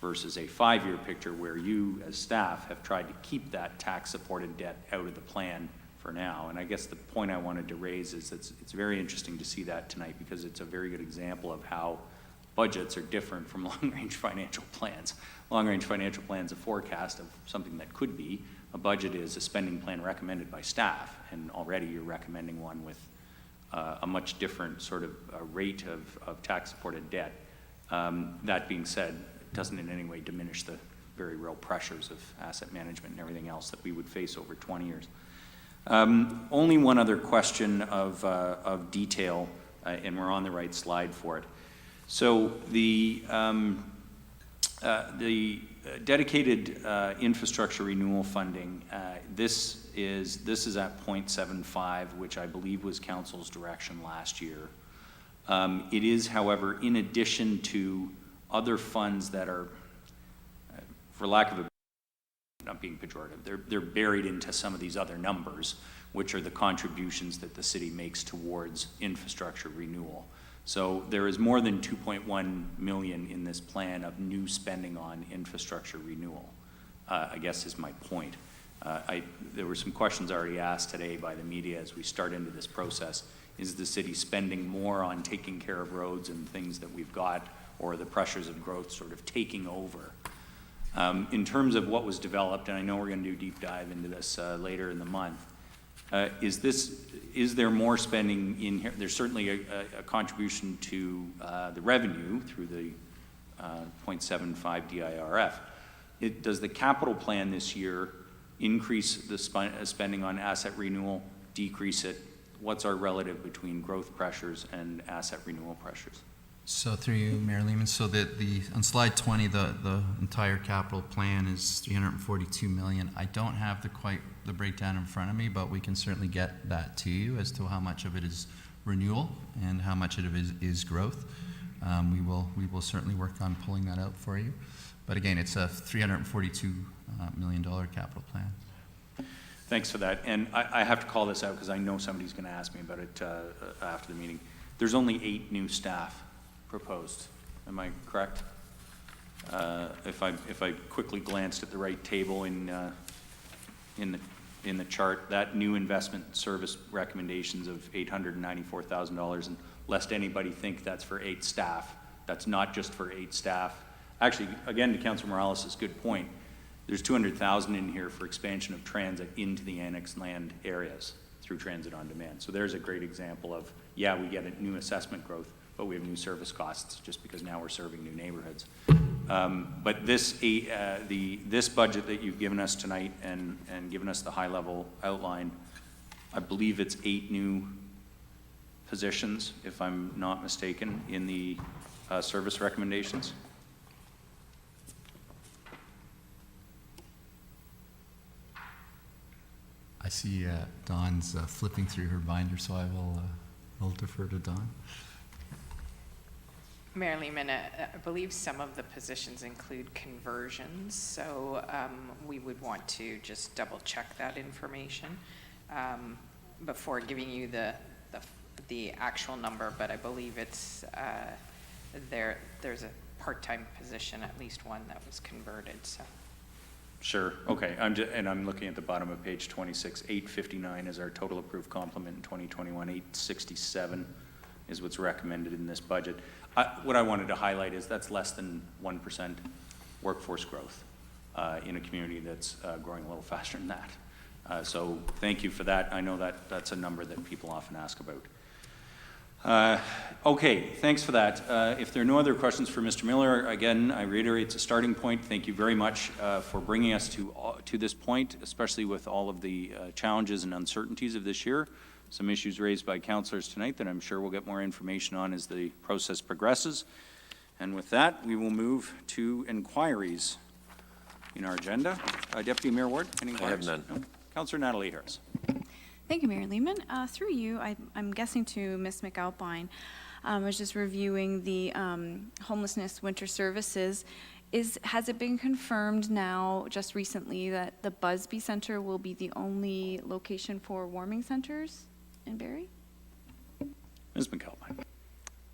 [SPEAKER 3] versus a 5-year picture where you, as staff, have tried to keep that tax-supported debt out of the plan for now. And I guess the point I wanted to raise is it's very interesting to see that tonight, because it's a very good example of how budgets are different from long-range financial plans. Long-range financial plan is a forecast of something that could be. A budget is a spending plan recommended by staff, and already you're recommending one with a much different sort of rate of tax-supported debt. That being said, it doesn't in any way diminish the very real pressures of asset management and everything else that we would face over 20 years. Only one other question of detail, and we're on the right slide for it. So the dedicated infrastructure renewal funding, this is at 0.75, which I believe was council's direction last year. It is, however, in addition to other funds that are, for lack of a, not being pejorative, they're buried into some of these other numbers, which are the contributions that the city makes towards infrastructure renewal. So there is more than 2.1 million in this plan of new spending on infrastructure renewal, I guess is my point. There were some questions already asked today by the media as we start into this process. Is the city spending more on taking care of roads and things that we've got, or the pressures of growth sort of taking over? In terms of what was developed, and I know we're going to do a deep dive into this later in the month, is there more spending in here? There's certainly a contribution to the revenue through the 0.75 DIRF. Does the capital plan this year increase the spending on asset renewal, decrease it? What's our relative between growth pressures and asset renewal pressures?
[SPEAKER 9] So through you, Mayor Lehman, so that on slide 20, the entire capital plan is 342 million. I don't have the breakdown in front of me, but we can certainly get that to you as to how much of it is renewal and how much of it is growth. We will certainly work on pulling that out for you. But again, it's a $342 million capital plan.
[SPEAKER 3] Thanks for that. And I have to call this out because I know somebody's going to ask me about it after the meeting. There's only 8 new staff proposed. Am I correct? If I quickly glanced at the right table in the chart, that new investment service recommendations of $894,000, and lest anybody think that's for 8 staff, that's not just for 8 staff. Actually, again, to Councilor Morales' good point, there's $200,000 in here for expansion of transit into the annexed land areas through transit on demand. So there's a great example of, yeah, we get a new assessment growth, but we have new service costs just because now we're serving new neighborhoods. But this budget that you've given us tonight and given us the high-level outline, I believe it's 8 new positions, if I'm not mistaken, in the service recommendations.
[SPEAKER 9] I see Dawn's flipping through her binder, so I'll defer to Dawn.
[SPEAKER 13] Mayor Lehman, I believe some of the positions include conversions, so we would want to just double check that information before giving you the actual number, but I believe it's there's a part-time position, at least one that was converted, so.
[SPEAKER 3] Sure, okay, I'm looking at the bottom of page 26, 859 is our total approved complement in 2021, 867 is what's recommended in this budget. What I wanted to highlight is that's less than 1% workforce growth in a community that's growing a little faster than that. So thank you for that. I know that that's a number that people often ask about. Okay, thanks for that. If there are no other questions for Mr. Miller, again, I reiterate it's a starting point. Thank you very much for bringing us to this point, especially with all of the challenges and uncertainties of this year. Some issues raised by councillors tonight that I'm sure we'll get more information on as the process progresses. And with that, we will move to inquiries in our agenda. Deputy Mayor Ward, any inquiries?
[SPEAKER 1] I have none.
[SPEAKER 3] No. Councillor Natalie Harris.
[SPEAKER 10] Thank you, Mayor Lehman. Through you, I'm guessing to Ms. McAlpine. I was just reviewing the homelessness winter services. Has it been confirmed now, just recently, that the Busby Center will be the only location for warming centers in Barrie?
[SPEAKER 3] Ms. McAlpine.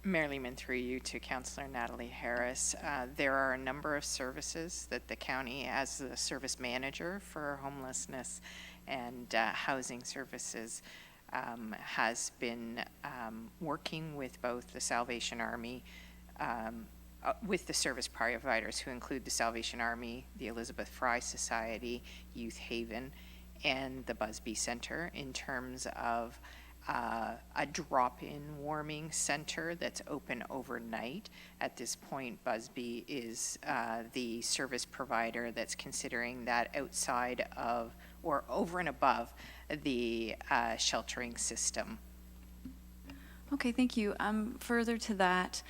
[SPEAKER 13] Mayor Lehman, through you to Councillor Natalie Harris. There are a number of services that the county, as the service manager for homelessness and housing services, has been working with both the Salvation Army, with the service providers who include the Salvation Army, the Elizabeth Fry Society, Youth Haven, and the Busby Center in terms of a drop-in warming center that's open overnight. At this point, Busby is the service provider that's considering that outside of or over and above the sheltering system.
[SPEAKER 10] Okay, thank you. Further to that,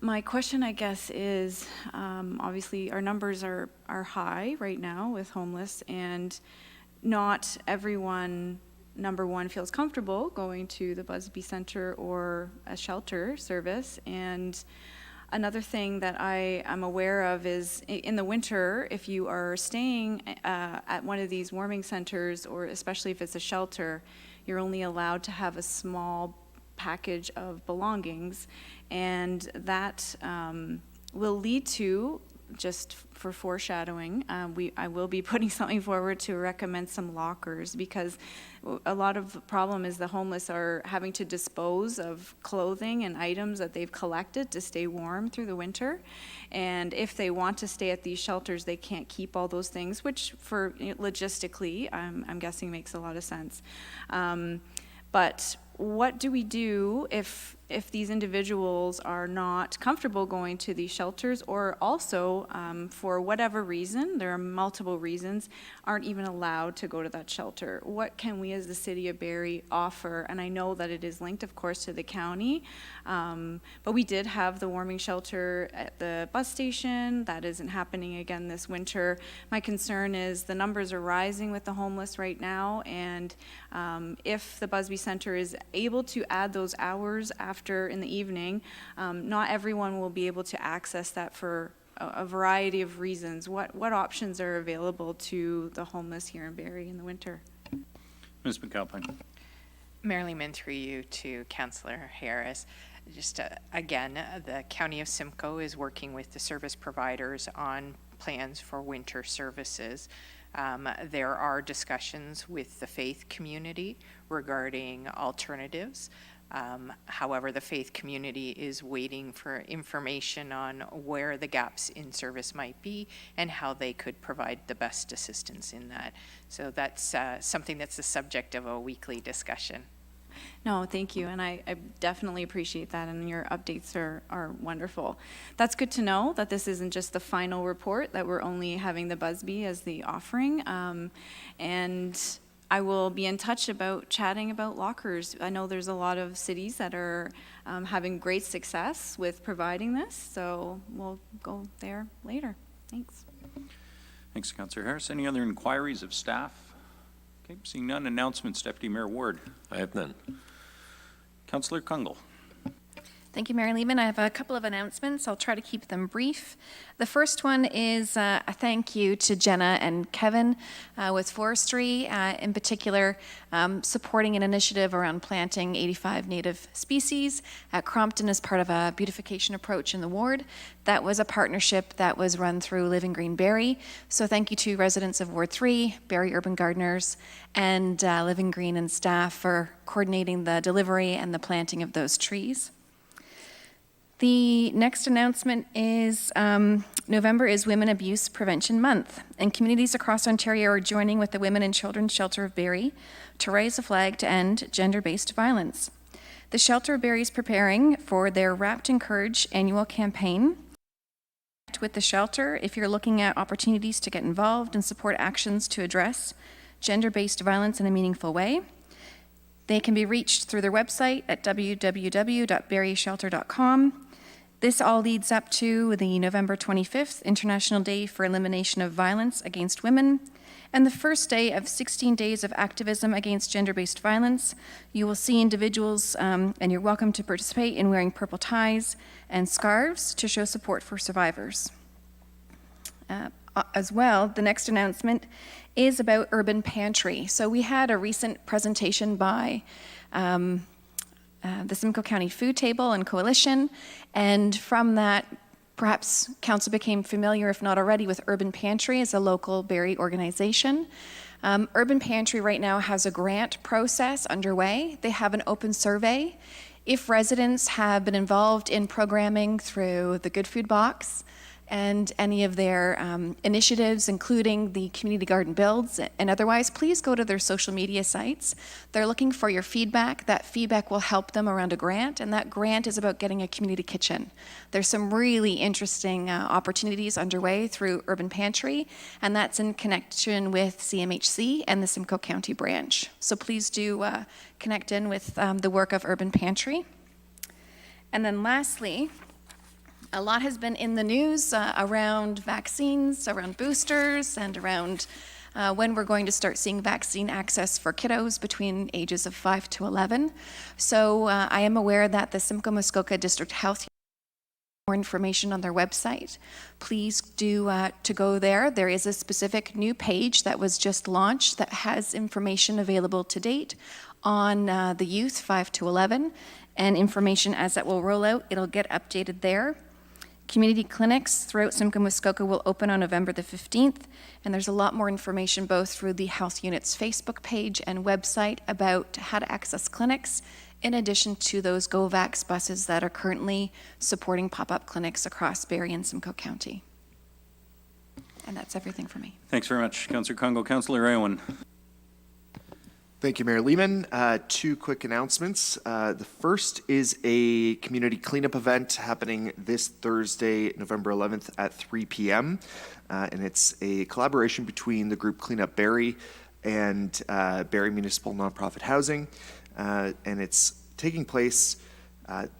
[SPEAKER 10] my question, I guess, is obviously our numbers are high right now with homeless, and not everyone, number one, feels comfortable going to the Busby Center or a shelter service. And another thing that I am aware of is in the winter, if you are staying at one of these warming centers, or especially if it's a shelter, you're only allowed to have a small package of belongings, and that will lead to just for foreshadowing, I will be putting something forward to recommend some lockers, because a lot of the problem is the homeless are having to dispose of clothing and items that they've collected to stay warm through the winter. And if they want to stay at these shelters, they can't keep all those things, which for logistically, I'm guessing makes a lot of sense. But what do we do if these individuals are not comfortable going to these shelters, or also, for whatever reason, there are multiple reasons, aren't even allowed to go to that shelter? What can we as the City of Barrie offer? And I know that it is linked, of course, to the county, but we did have the warming shelter at the bus station. That isn't happening again this winter. My concern is the numbers are rising with the homeless right now, and if the Busby Centre is able to add those hours after in the evening, not everyone will be able to access that for a variety of reasons. What options are available to the homeless here in Barrie in the winter?
[SPEAKER 3] Ms. McAlpine.
[SPEAKER 13] Mayor Lehman, through you to Councillor Harris. Just again, the County of Simcoe is working with the service providers on plans for winter services. There are discussions with the faith community regarding alternatives. However, the faith community is waiting for information on where the gaps in service might be and how they could provide the best assistance in that. So that's something that's the subject of a weekly discussion.
[SPEAKER 10] No, thank you, and I definitely appreciate that, and your updates are wonderful. That's good to know that this isn't just the final report, that we're only having the Busby as the offering, and I will be in touch about chatting about lockers. I know there's a lot of cities that are having great success with providing this, so we'll go there later. Thanks.
[SPEAKER 3] Thanks, Councillor Harris. Any other inquiries of staff? Okay, seeing none. Announcements, Deputy Mayor Ward.
[SPEAKER 1] I have none.
[SPEAKER 3] Councillor Kungle.
[SPEAKER 6] Thank you, Mary Lehman. I have a couple of announcements. I'll try to keep them brief. The first one is a thank you to Jenna and Kevin with forestry, in particular supporting an initiative around planting 85 native species at Crompton as part of a beautification approach in the ward. That was a partnership that was run through Living Green Barrie. So thank you to residents of Ward 3, Barrie Urban Gardeners, and Living Green and staff for coordinating the delivery and the planting of those trees. The next announcement is November is Women Abuse Prevention Month, and communities across Ontario are joining with the Women and Children's Shelter of Barrie to raise a flag to end gender-based violence. The Shelter of Barrie is preparing for their Wrapped in Courage annual campaign. Connect with the shelter if you're looking at opportunities to get involved and support actions to address gender-based violence in a meaningful way. They can be reached through their website at www.barrieshelter.com. This all leads up to the November 25th International Day for Elimination of Violence Against Women, and the first day of 16 days of activism against gender-based violence. You will see individuals, and you're welcome to participate in wearing purple ties and scarves to show support for survivors. As well, the next announcement is about Urban Pantry. So we had a recent presentation by the Simcoe County Food Table and Coalition, and from that, perhaps council became familiar, if not already, with Urban Pantry as a local Barrie organization. Urban Pantry right now has a grant process underway. They have an open survey. If residents have been involved in programming through the Good Food Box and any of their initiatives, including the community garden builds and otherwise, please go to their social media sites. They're looking for your feedback. That feedback will help them around a grant, and that grant is about getting a community kitchen. There's some really interesting opportunities underway through Urban Pantry, and that's in connection with CMHC and the Simcoe County branch. So please do connect in with the work of Urban Pantry. And then lastly, a lot has been in the news around vaccines, around boosters, and around when we're going to start seeing vaccine access for kiddos between ages of 5 to 11. So I am aware that the Simcoe-Muskoka District Health has more information on their website. Please do to go there. There is a specific new page that was just launched that has information available to date on the youth 5 to 11, and information as that will roll out, it'll get updated there. Community clinics throughout Simcoe Muskoka will open on November the 15th, and there's a lot more information both through the Health Unit's Facebook page and website about how to access clinics, in addition to those GoVax buses that are currently supporting pop-up clinics across Barrie and Simcoe County. And that's everything for me.
[SPEAKER 3] Thanks very much, Councillor Congo. Councillor Aylwin.
[SPEAKER 15] Thank you, Mayor Lehman. Two quick announcements. The first is a community cleanup event happening this Thursday, November 11th at 3 p.m. And it's a collaboration between the group Cleanup Barrie and Barrie Municipal Nonprofit Housing. And it's taking place,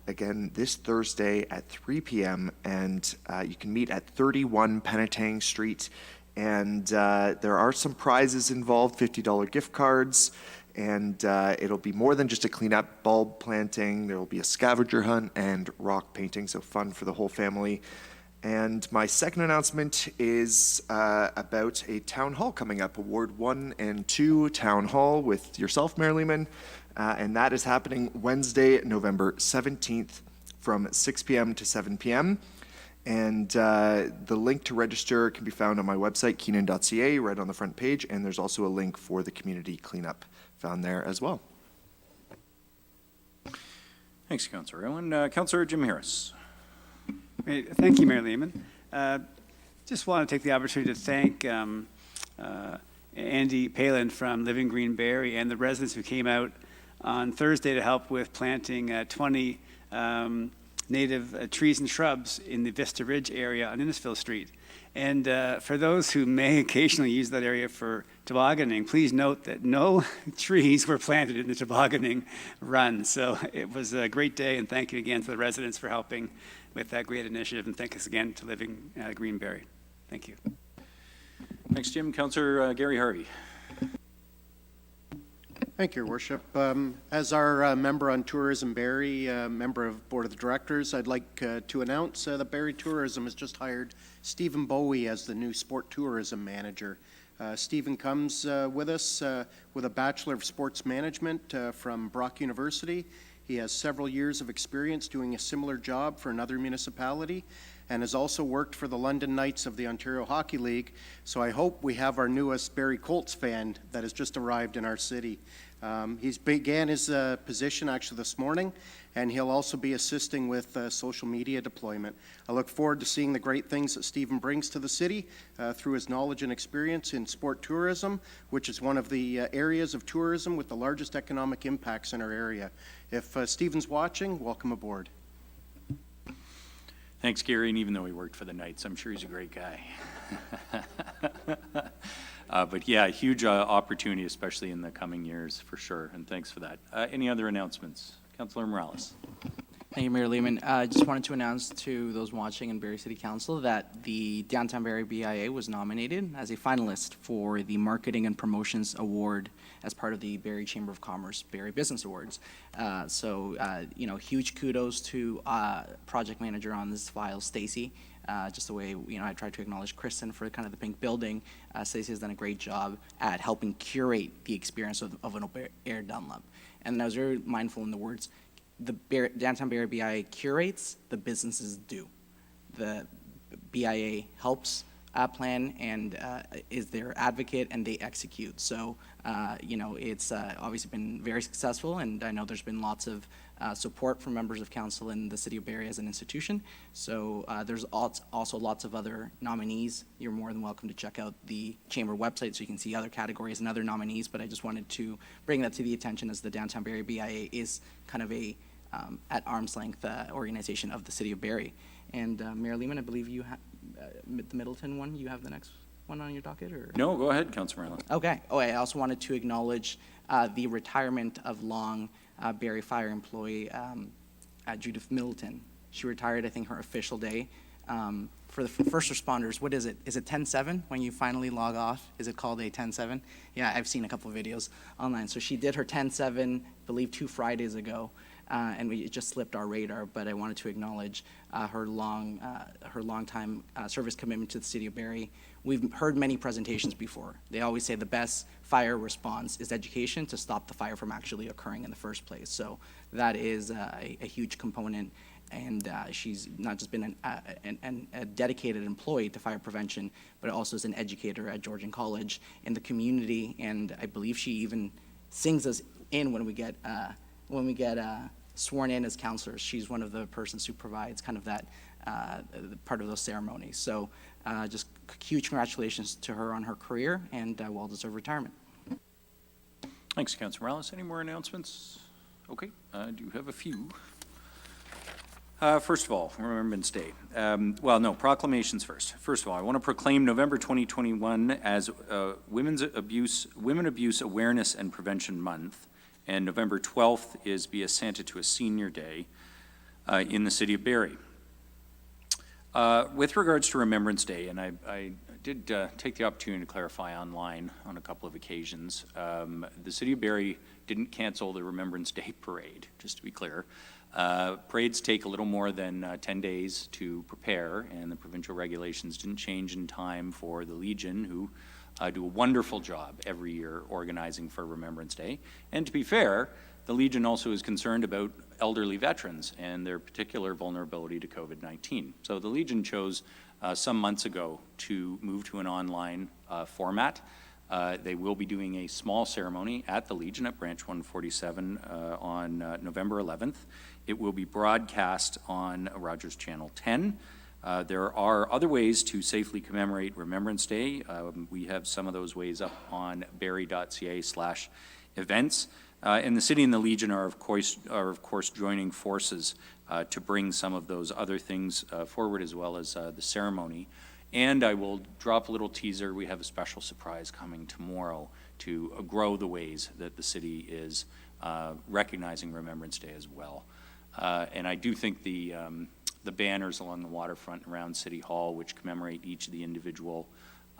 [SPEAKER 15] again, this Thursday at 3 p.m. And you can meet at 31 Penetang Street. And there are some prizes involved, $50 gift cards, and it'll be more than just a cleanup, bulb planting. There will be a scavenger hunt and rock painting, so fun for the whole family. And my second announcement is about a town hall coming up, a Ward 1 and 2 town hall with yourself, Mayor Lehman, and that is happening Wednesday, November 17th from 6 p.m. to 7 p.m. And the link to register can be found on my website, keenan.ca, right on the front page, and there's also a link for the community cleanup found there as well.
[SPEAKER 3] Thanks, Councillor Aylwin. Councillor Jim Harris.
[SPEAKER 7] Thank you, Mayor Lehman. Just want to take the opportunity to thank Andy Palin from Living Green Barrie and the residents who came out on Thursday to help with planting 20 native trees and shrubs in the Vista Ridge area on Innisfil Street. And for those who may occasionally use that area for tobogganing, please note that no trees were planted in the tobogganing run. So it was a great day, and thank you again to the residents for helping with that great initiative, and thank us again to Living Green Barrie. Thank you.
[SPEAKER 3] Thanks, Jim. Councillor Gary Harvey.
[SPEAKER 16] Thank you, Your Worship. As our member on Tourism Barrie, member of Board of Directors, I'd like to announce that Barrie Tourism has just hired Stephen Bowie as the new Sport Tourism Manager. Stephen comes with us with a Bachelor of Sports Management from Brock University. He has several years of experience doing a similar job for another municipality and has also worked for the London Knights of the Ontario Hockey League. So I hope we have our newest Barrie Colts fan that has just arrived in our city. He's began his position actually this morning, and he'll also be assisting with social media deployment. I look forward to seeing the great things that Stephen brings to the city through his knowledge and experience in sport tourism, which is one of the areas of tourism with the largest economic impacts in our area. If Stephen's watching, welcome aboard.
[SPEAKER 3] Thanks, Gary, and even though he worked for the Knights, I'm sure he's a great guy. But yeah, a huge opportunity, especially in the coming years, for sure, and thanks for that. Any other announcements? Councillor Morales.
[SPEAKER 8] Thank you, Mayor Lehman. I just wanted to announce to those watching in Barrie City Council that the Downtown Barrie BIA was nominated as a finalist for the Marketing and Promotions Award as part of the Barrie Chamber of Commerce Barrie Business Awards. You know, huge kudos to project manager on this file, Stacy. Just the way, you know, I tried to acknowledge Kristen for kind of the pink building. Stacey has done a great job at helping curate the experience of an Air Dunlop. And I was very mindful in the words, the Downtown Barrie BIA curates, the businesses do. The BIA helps plan and is their advocate, and they execute. So, you know, it's obviously been very successful, and I know there's been lots of support from members of council in the city of Barrie as an institution. So there's also lots of other nominees. You're more than welcome to check out the chamber website so you can see other categories and other nominees, but I just wanted to bring that to the attention as the Downtown Barrie BIA is kind of a at arm's length organization of the city of Barrie. And Mayor Lehman, I believe you have the Middleton one, you have the next one on your docket? Or
[SPEAKER 3] No, go ahead, Councillor Morales.
[SPEAKER 8] Okay. Oh, I also wanted to acknowledge the retirement of long Barrie Fire employee Judith Middleton. She retired, I think, her official day. For the first responders, what is it? Is it 10/7 when you finally log off? Is it called a 10/7? Yeah, I've seen a couple of videos online. So she did her 10/7, I believe 2 Fridays ago, and it just slipped our radar. But I wanted to acknowledge her long-time service commitment to the city of Barrie. We've heard many presentations before. They always say the best fire response is education to stop the fire from actually occurring in the first place. So that is a huge component. she's not just been a dedicated employee to fire prevention, but also as an educator at Georgian College in the community. And I believe she even sings us in when we get sworn in as counselors. She's one of the persons who provides kind of that part of those ceremonies. So just huge congratulations to her on her career and well-deserved retirement.
[SPEAKER 3] Thanks, Councilor Morales. Any more announcements? Okay, I do have a few. First of all, Remembrance Day. Proclamations first. First of all, I want to proclaim November 2021 as Women Abuse Awareness and Prevention Month, and November 12th is be a Santa to a Senior Day in the city of Barrie. With regards to Remembrance Day, and I did take the opportunity to clarify online on a couple of occasions, the city of Barrie didn't cancel the Remembrance Day parade, just to be clear. Parades take a little more than 10 days to prepare, and the provincial regulations didn't change in time for the Legion, who do a wonderful job every year organizing for Remembrance Day. And to be fair, the Legion also is concerned about elderly veterans and their particular vulnerability to COVID-19. So the Legion chose some months ago to move to an online format. They will be doing a small ceremony at the Legion at Branch 147 on November 11th. It will be broadcast on Rogers Channel 10. There are other ways to safely commemorate Remembrance Day. We have some of those ways up on barrie.ca/events. And the city and the Legion are of course joining forces to bring some of those other things forward, as well as the ceremony. And I will drop a little teaser. We have a special surprise coming tomorrow to grow the ways that the city is recognizing Remembrance Day as well. And I do think the banners along the waterfront around City Hall, which commemorate each of the individual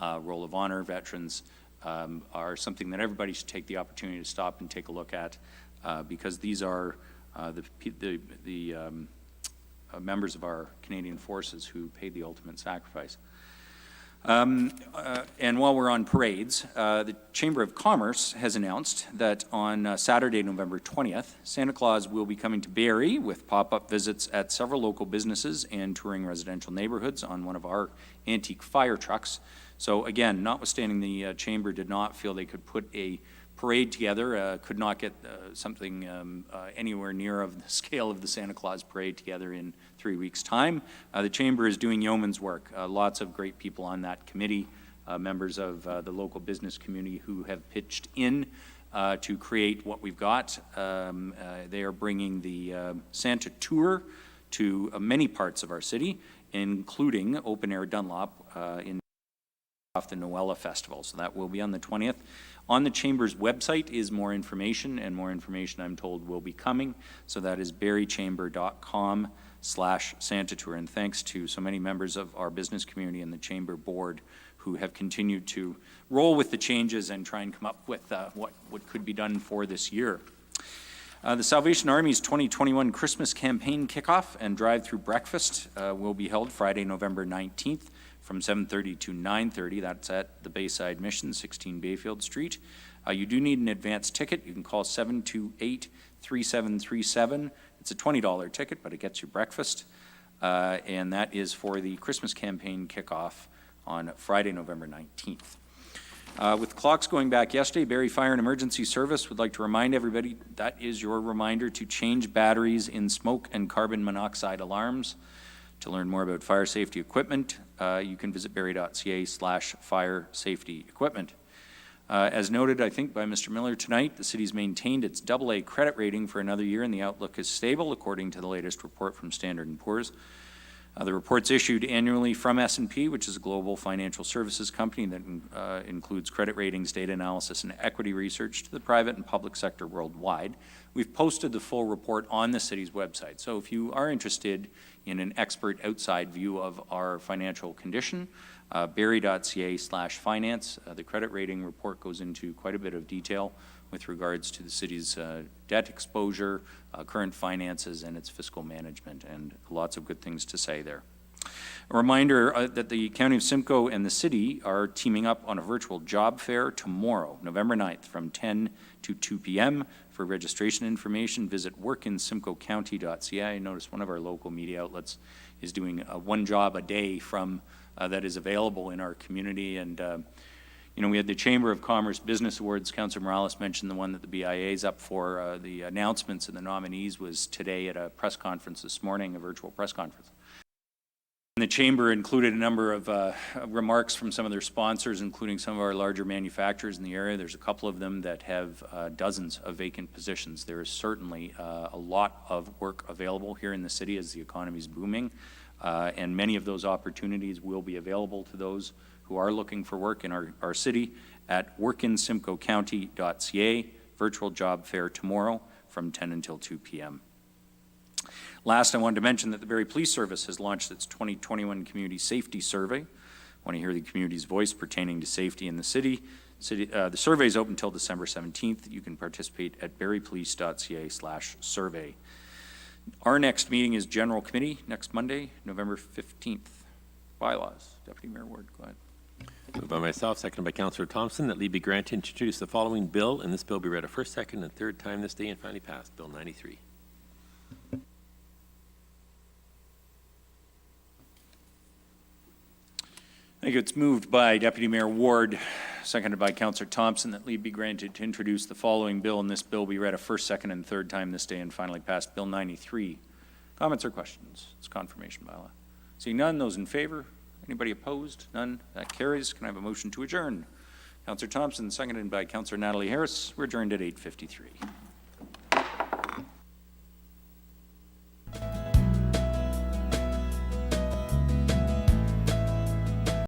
[SPEAKER 3] Roll of Honor veterans, are something that everybody should take the opportunity to stop and take a look at, because these are the members of our Canadian forces who paid the ultimate sacrifice. And while we're on parades, the Chamber of Commerce has announced that on Saturday, November 20th, Santa Claus will be coming to Barrie with pop-up visits at several local businesses and touring residential neighborhoods on one of our antique fire trucks. So again, notwithstanding the Chamber did not feel they could put a parade together, could not get something anywhere near of the scale of the Santa Claus parade together in 3 weeks' time. The Chamber is doing yeoman's work. Lots of great people on that committee, members of the local business community who have pitched in to create what we've got. They are bringing the Santa tour to many parts of our city, including Open Air Dunlop in the Noella Festival. So that will be on the 20th. On the Chamber's website is more information, and more information, I'm told, will be coming. So that is barriechamber.com/Santa Tour. And thanks to so many members of our business community and the Chamber board who have continued to roll with the changes and try and come up with what could be done for this year. The Salvation Army's 2021 Christmas campaign kickoff and drive-through breakfast will be held Friday, November 19th. From 7:30 to 9:30. That's at the Bayside Mission, 16 Bayfield Street. You do need an advance ticket. You can call 728-3737. It's a $20 ticket, but it gets you breakfast. And that is for the Christmas campaign kickoff on Friday, November 19th. With clocks going back yesterday, Barrie Fire and Emergency Service would like to remind everybody that is your reminder to change batteries in smoke and carbon monoxide alarms. To learn more about fire safety equipment, you can visit barrie.ca/fire safety equipment. As noted, I think, by Mr. Miller tonight, the city's maintained its AA credit rating for another year, and the outlook is stable, according to the latest report from Standard & Poor's. The report's issued annually from S&P, which is a global financial services company that includes credit ratings, data analysis, and equity research to the private and public sector worldwide. We've posted the full report on the city's website. So if you are interested in an expert outside view of our financial condition, barrie.ca/finance. The credit rating report goes into quite a bit of detail with regards to the city's debt exposure, current finances, and its fiscal management, and lots of good things to say there. A reminder that the County of Simcoe and the city are teaming up on a virtual job fair tomorrow, November 9th, from 10 to 2 p.m. For registration information, visit workinsimcoecounty.ca. I noticed one of our local media outlets is doing one job a day from that is available in our community. And you know, we had the Chamber of Commerce Business Awards. Councillor Morales mentioned the one that the BIA is up for. The announcements and the nominees was today at a press conference this morning, a virtual press conference. And the Chamber included a number of remarks from some of their sponsors, including some of our larger manufacturers in the area. There's a couple of them that have dozens of vacant positions. There is certainly a lot of work available here in the city as the economy is booming, and many of those opportunities will be available to those who are looking for work in our city at workinsimcoecounty.ca, virtual job fair tomorrow from 10 until 2 p.m. Last, I wanted to mention that the Barrie Police Service has launched its 2021 Community Safety Survey. I want to hear the community's voice pertaining to safety in the city. The survey is open until December 17th. You can participate at barriepolice.ca/survey. Our next meeting is General Committee next Monday, November 15th. Bylaws. Deputy Mayor Ward, go ahead.
[SPEAKER 1] Moved by myself, seconded by Councillor Thompson, that leave be granted to introduce the following bill, and this bill be read a first, second, and third time this day and finally passed. Bill 93.
[SPEAKER 3] Thank you. It's moved by Deputy Mayor Ward, seconded by Councillor Thompson, that leave be granted to introduce the following bill, and this bill be read a first, second, and third time this day and finally passed. Bill 93. Comments or questions? It's confirmation bylaw. Seeing none, those in favor? Anybody opposed? None. That carries. Can I have a motion to adjourn? Councillor Thompson, seconded by Councillor Natalie Harris. We're adjourned at 8:53.